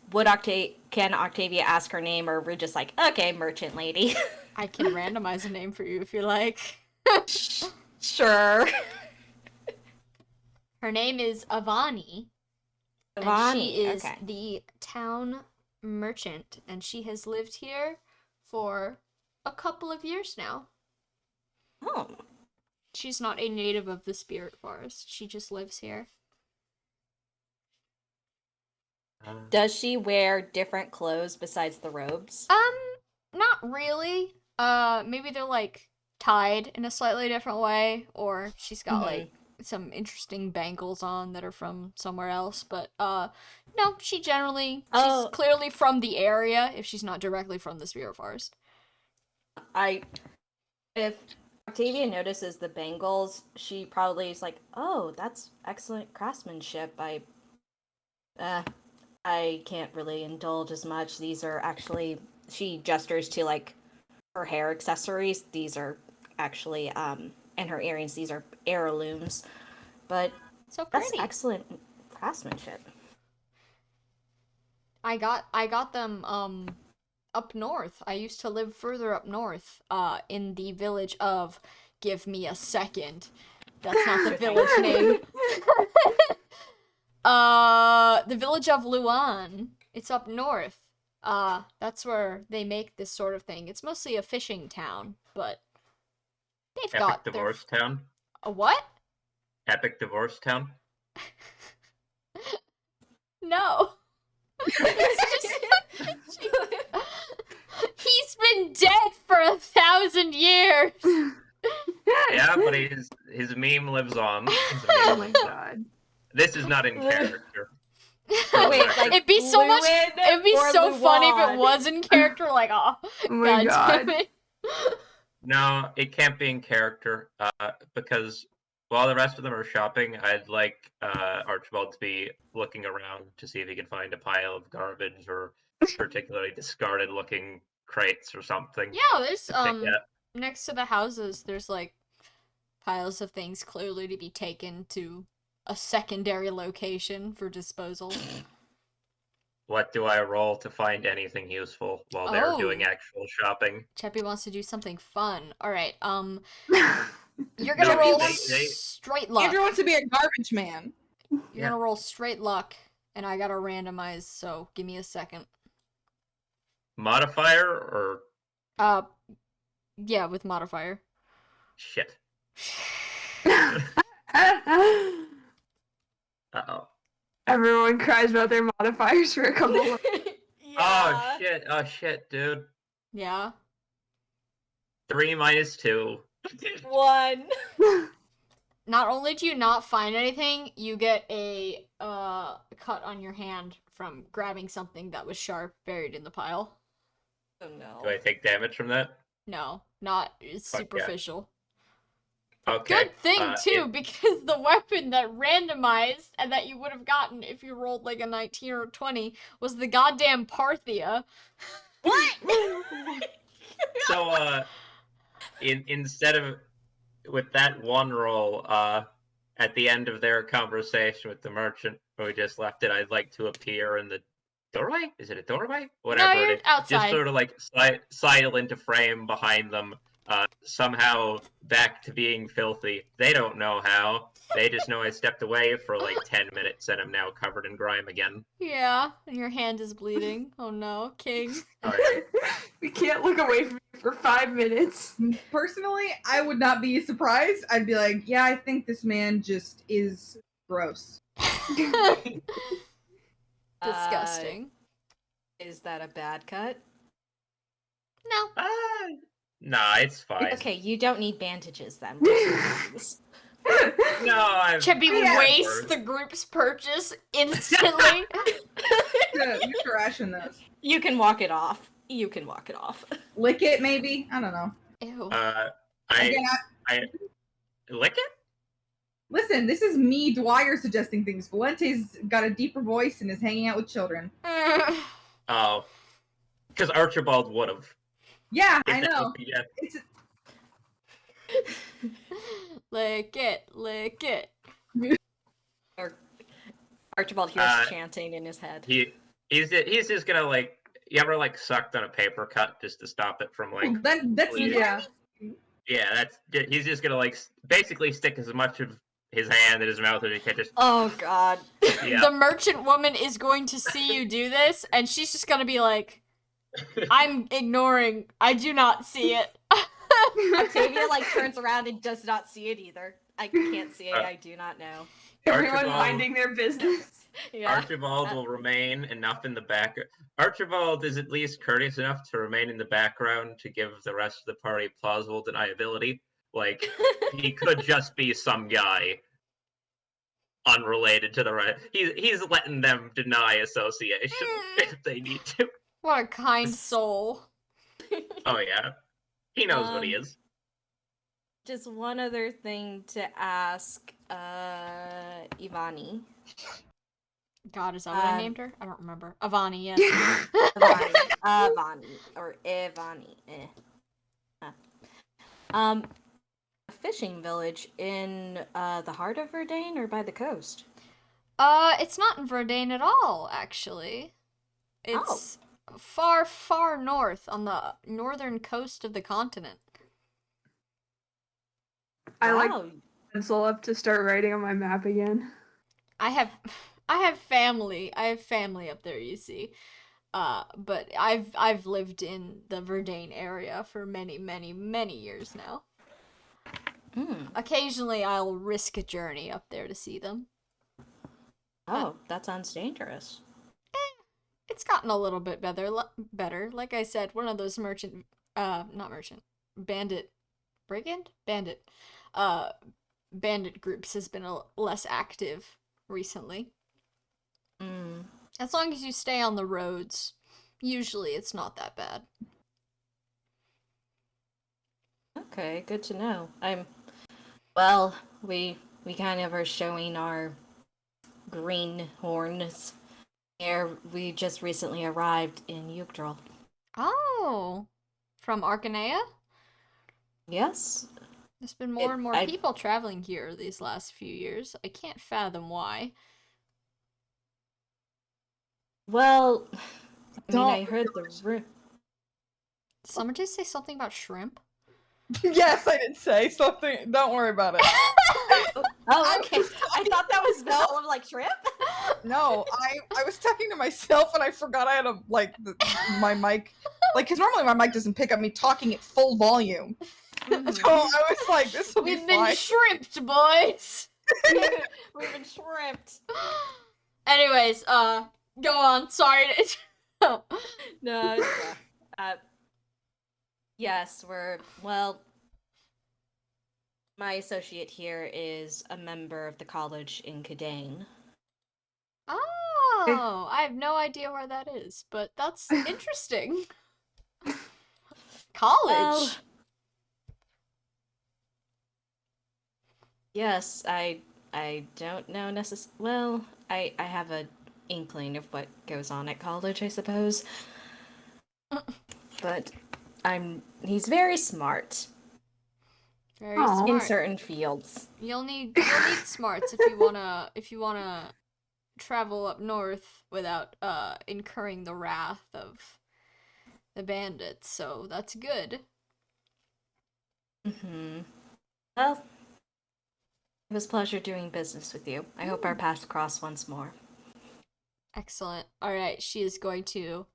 can Octavia ask her name, or we're just like, okay, merchant lady. I can randomize a name for you if you like. Sure. Her name is Avani. And she Vani, is okay. the town merchant, and she has lived here for a couple of years now. Oh, She's not a native of the Spirit Forest. She just lives here. does she wear different clothes besides the robes? Not really. Maybe they're like tied in a slightly different way, or she's got like some interesting bangles on that are from somewhere else, but no, she's clearly from the area if she's not directly from the Spirit Forest. If Octavia notices the bangles, she probably is like, "Oh, that's excellent craftsmanship. I can't really indulge as much. These are actually," she gestures to like her hair accessories. These are actually and her earrings. These are heirlooms, but So that's pretty. excellent craftsmanship. I got them up north. I used to live further up north, in the village of Give Me a Second. That's not the village name. The village of Luan. It's up north. That's where they make this sort of thing. It's mostly a fishing town, but they've Epic got divorce town. a what? Epic divorce town. No. He's been dead for 1,000 years. Yeah, but his meme lives on. Oh my god. This is not in character. Wait, like It'd be so much. Luin It'd be or so funny if it Luan? was in character. Like, oh, Oh my god damn god. it. No, it can't be in character, because while the rest of them are shopping, I'd like Archibald to be looking around to see if he can find a pile of garbage or particularly discarded-looking crates or something. Yeah, there's to pick at. next to the houses, there's like piles of things clearly to be taken to a secondary location for disposal. What do I roll to find anything useful while they're doing Oh. actual shopping? Cheppy wants to do something fun. All right, you're gonna No, roll they- straight luck. Andrew wants to be a garbage man. You're gonna roll straight luck, and I gotta randomize. So give me a second. Modifier or Yeah, with modifier. shit? Uh-oh. Everyone cries about their modifiers for a couple of Oh shit, dude. Yeah. 3 minus 2. 1. Not only do you not find anything, you get a cut on your hand from grabbing something that was sharp buried in the pile. Oh no. Do I take damage from that? No, not. It's Fuck yeah. superficial. Okay. Good thing too, because the weapon that randomized and that you would have gotten if you rolled like a 19 or 20 was the goddamn Parthia. What? So, instead of with that one roll, at the end of their conversation with the merchant who just left it, I'd like to appear in the doorway. Is it a doorway? Whatever you're it is. outside. Just sort of like sidle into frame behind them. Somehow back to being filthy. They don't know how. They just know I stepped away for like 10 minutes and I'm now covered in grime again. Yeah, and your hand is bleeding. Oh no, King. Alright. We can't look away from you for 5 minutes. Personally, I would not be surprised. I'd be like, yeah, I think this man just is gross. Disgusting. Is that a bad cut? No. Nah, it's fine. Okay, you don't need bandages then. We'll see. No, I've. Chippy Yeah. wastes the group's purchase instantly. You should ration this. You can walk it off. You can walk it off. Lick it, maybe? I don't know. Ew. Again, I lick it. listen, this is me, Dwyer, suggesting things. Valente's got a deeper voice and is hanging out with children. Oh, because Archibald would have. Yeah, I know. Yeah. It's Lick it. Archibald hears chanting in his head. He's just gonna like. You ever like sucked on a paper cut just to stop it from like? that's bleeding? Yeah, he's just gonna like basically stick as much of his hand in his mouth as he can. Just Oh God. yeah. The merchant woman is going to see you do this, and she's just gonna be like, I'm ignoring. I do not see it. Octavia like turns around and does not see it either. I can't see it. I do not know. Everyone Archibald. minding their business. Yeah. Archibald will remain enough in the back. Archibald is at least courteous enough to remain in the background to give the rest of the party plausible deniability. Like, he could just be some guy unrelated to the rest. He's letting them deny association if they need to. What a kind soul. Oh yeah, he knows what he is. Just one other thing to ask, Ivani. God, is that what I named her? I don't remember. Avani, yes. Ivani or Ivani. A fishing village in the heart of Verdane or by the coast? It's not in Verdane at all, actually. It's far, far north on the northern coast of the continent. I like Wow. pencil up to start writing on my map again. I have family. I have family up there, you see. But I've lived in the Verdane area for many, many, many years now. Occasionally, I'll risk a journey up there to see them. Oh, that sounds dangerous. It's gotten a little bit better. Like I said, one of those bandit groups has been less active recently. As long as you stay on the roads, usually it's not that bad. Okay, good to know. We kind of are showing our greenhorns here. We just recently arrived in Jugdral. Oh, from Archania? Yes. There's been more and more people traveling here these last few years. I can't fathom why. Well, I heard the Did someone just say something about shrimp? Yes, I did say something. Don't worry about it. Oh, okay. I thought that was smell of like shrimp. No, I was talking to myself and I forgot I had my mic, because normally my mic doesn't pick up me talking at full volume. So I was like, this will be fine. We've been shrimped, boys. We've been shrimped. Anyways, go on. Sorry to... No, yes, my associate here is a member of the college in Cadane. Oh, I have no idea where that is, but that's interesting. College? Well, yes, I don't know well, I have an inkling of what goes on at college, I suppose. But he's very smart. Very Aw. smart. In certain fields. You'll need smarts if you wanna travel up north without incurring the wrath of the bandits. So that's good. Well, it was a pleasure doing business with you. I hope our paths cross once more. Excellent. All right, she is going to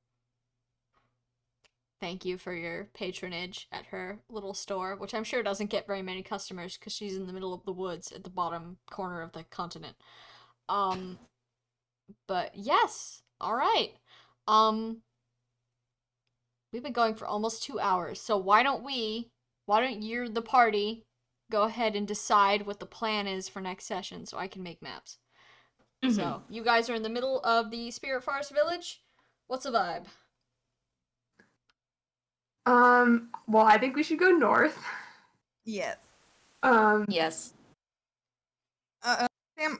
thank you for your patronage at her little store, which I'm sure doesn't get very many customers because she's in the middle of the woods at the bottom corner of the continent. But yes, all right. We've been going for almost 2 hours, so why don't you, the party, go ahead and decide what the plan is for next session so I can make maps. So, you guys are in the middle of the Spirit Forest Village. What's the vibe? Well, I think we should go north. Yes. Yes. Sam,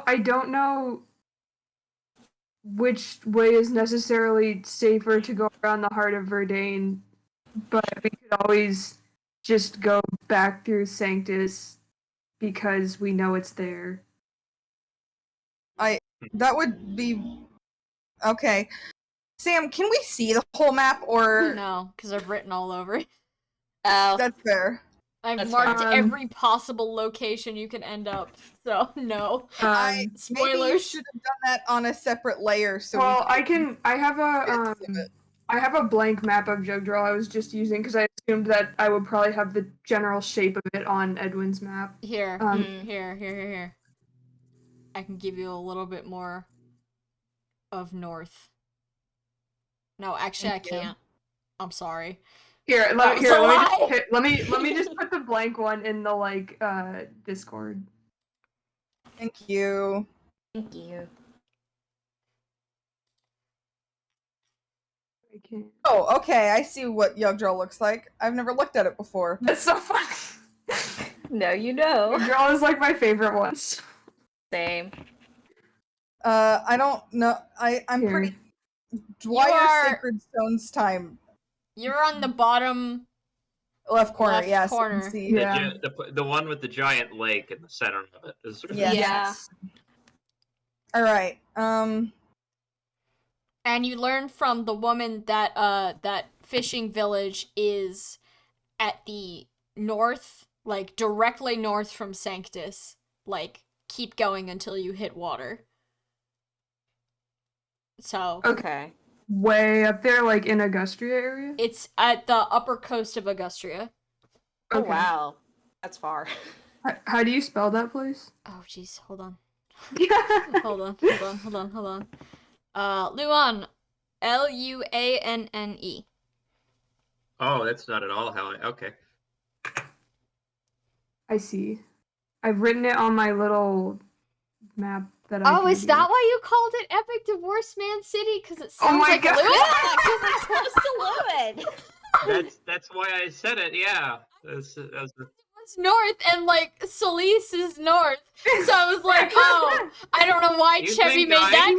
I don't know which way is necessarily safer to go around the heart of Verdane, but we could always just go back through Sanctus because we know it's there. that would be okay. Sam, can we see the whole map, or No, because I've written all over it. Oh. that's fair? I've That's marked fair. every possible location you can end up, so no. Maybe you Spoilers. should have done that on a separate layer. So Well, we I have a blank map of Jugdral I was just using because I assumed that I would probably have the general shape of it on Edwin's map. Here, Um, here. I can give you a little bit more of north. No, actually, Thank I you. can't. I'm sorry. Here, That was a lie! let me just put the blank one in the Discord. Thank you. Thank you. I can't. Oh, okay. I see what Jugdral looks like. I've never looked at it before. That's so funny. No, you know. Jugdral is like my favorite ones. Same. I don't know. I'm Here. pretty. You Dwyer are- Sacred Stones time. You're on the bottom Left corner. left Yes. corner. I can see. Yeah. The one with the giant lake in the center of it is. Yeah. Yeah. All right. And you learn from the woman that that fishing village is at the north, like directly north from Sanctus. Like, keep going until you hit water. So Okay. Way up there, like in Augustria area. it's at the upper coast of Augustria. Oh Okay. wow. That's far. How do you spell that place? Oh jeez, hold on. Hold on. Luan. Luanne. Oh, that's not at all how I. Okay. I see. I've written it on my little map that I. Oh, is that why you called it Epic Divorce Man City? Because it sounds Oh my like God. Luan? Yeah, because it's close to Lewin. That's why I said it. Yeah. That's It's north, and like Solis is north. So I was like, oh, I don't know why You Chevy think made I- that.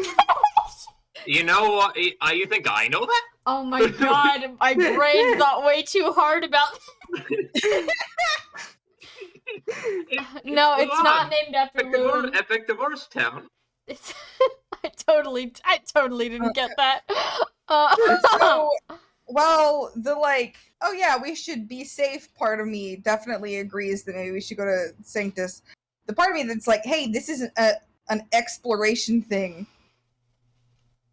You know what? You think I know that? Oh my god, my brain thought way too hard about. No, it's Hold not on. named after Luan. Epic Divorce Town. It's I totally didn't get that. So, well, the oh yeah, we should be safe part of me definitely agrees that maybe we should go to Sanctus. The part of me that's like, hey, this isn't an exploration thing.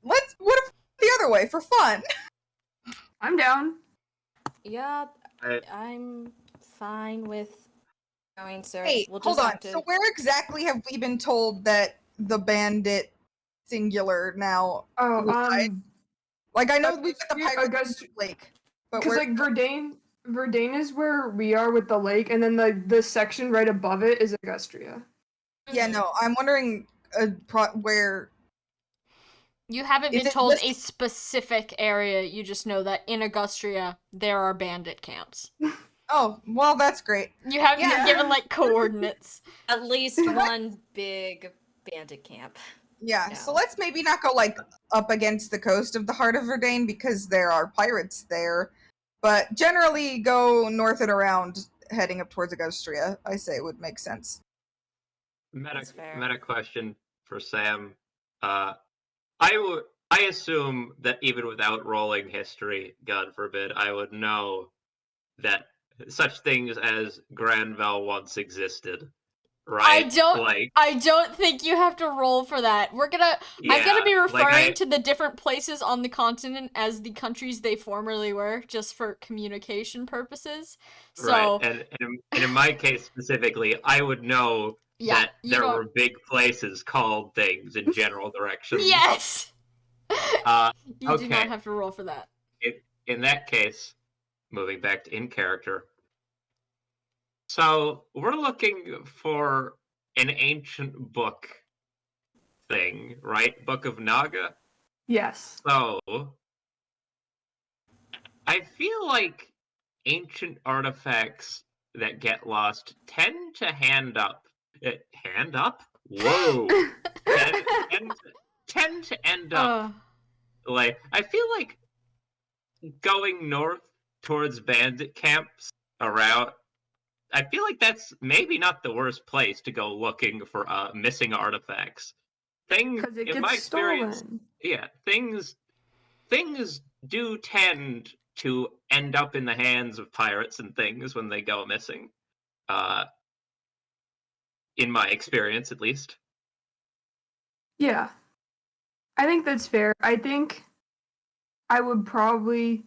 What if the other way for fun? I'm down. Yeah, I- I'm fine with going, sir. Hey, We'll hold just on. have to... So where exactly have we been told that the bandit singular now? Oh, reside? Like I know we've got the Augustria- pirates lake, but Because where? like Verdane is where we are with the lake, and then the section right above it is Augustria. Yeah, no, I'm wondering where. You haven't Is been it told just- a specific area. You just know that in Augustria there are bandit camps. Oh, well, that's great. You haven't been Yeah. given like coordinates. At least one big bandit camp. Yeah, No. so let's maybe not go up against the coast of the heart of Verdane because there are pirates there, but generally go north and around, heading up towards Augustria. I say would make sense. That's fair. Meta question for Sam. I assume that even without rolling history, God forbid, I would know that such things as Granville once existed, right? I don't think you have to roll for that. I'm gonna be referring to the different places on the continent as the countries they formerly were, just for communication purposes. So right, and in my case specifically, I would know yeah, that there were big places called things in general directions. Yes. You do not Okay. have to roll for that. In that case, moving back to in character, So we're looking for an ancient book thing, right? Book of Naga. Yes. So I feel like ancient artifacts that get lost tend to hand up. Hand up? Whoa! tend, tend, tend to end up like I feel like going north towards bandit camps around. I feel like that's maybe not the worst place to go looking for missing artifacts. Because it In gets my experience, stolen. yeah, things do tend to end up in the hands of pirates and things when they go missing. Uh, in my experience, at least. Yeah. I think that's fair. I think I would probably.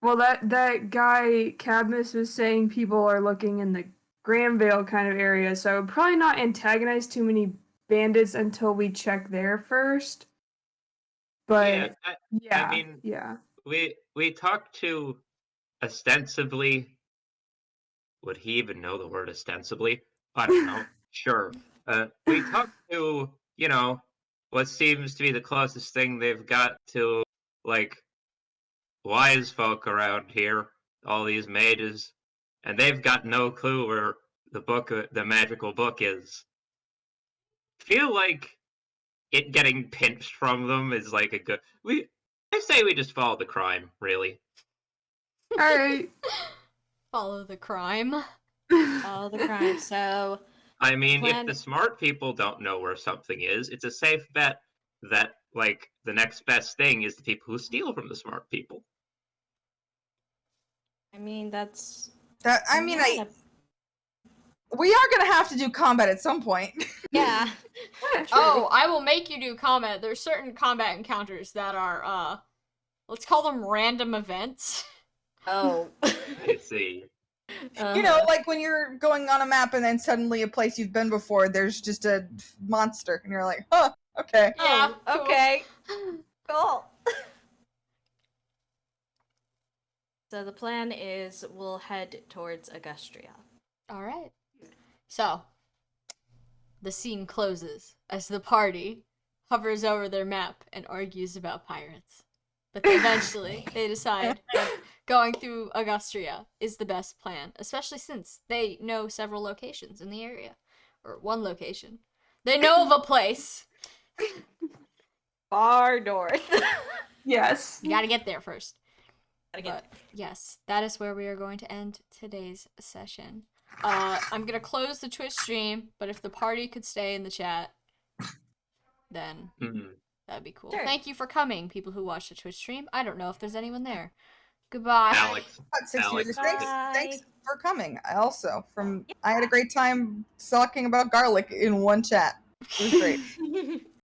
Well, that guy Cadmus was saying people are looking in the Granvale kind of area, so I would probably not antagonize too many bandits until we check there first. Yeah, But I yeah, mean, yeah. we talked to ostensibly. Would he even know the word ostensibly? I don't know. Sure. We talked to, what seems to be the closest thing they've got to, like, wise folk around here, all these mages, and they've got no clue where the magical book is. Feel like it getting pinched from them is like a good. I say we just follow the crime, really. All right. Follow the crime. All the crime. So I mean, if plan. the smart people don't know where something is, it's a safe bet that, like, the next best thing is the people who steal from the smart people. I mean, that's. We are gonna have to do combat at some point. Yeah. Oh, I will make you do combat. There's certain combat encounters that are, let's call them random events. Oh. I see. You know, like when you're going on a map and then suddenly a place you've been before, there's just a monster, and you're like, huh, okay. Yeah, Oh, okay. Cool. So the plan is we'll head towards Augustria. Alright. So, the scene closes as the party hovers over their map and argues about pirates. But eventually, they decide that going through Augustria is the best plan, especially since they know several locations in the area. Or one location. They know of a place. Far north. Yes. You gotta get there first. Gotta get But yes, that is where we are going to end today's session. I'm gonna close the Twitch stream, but if the party could stay in the chat, then that'd be cool. Sure. Thank you for coming, people who watched the Twitch stream. I don't know if there's anyone there. Goodbye. Alex. Alex. Bye. Thanks for coming. I had a great time talking about garlic in one chat. It was great.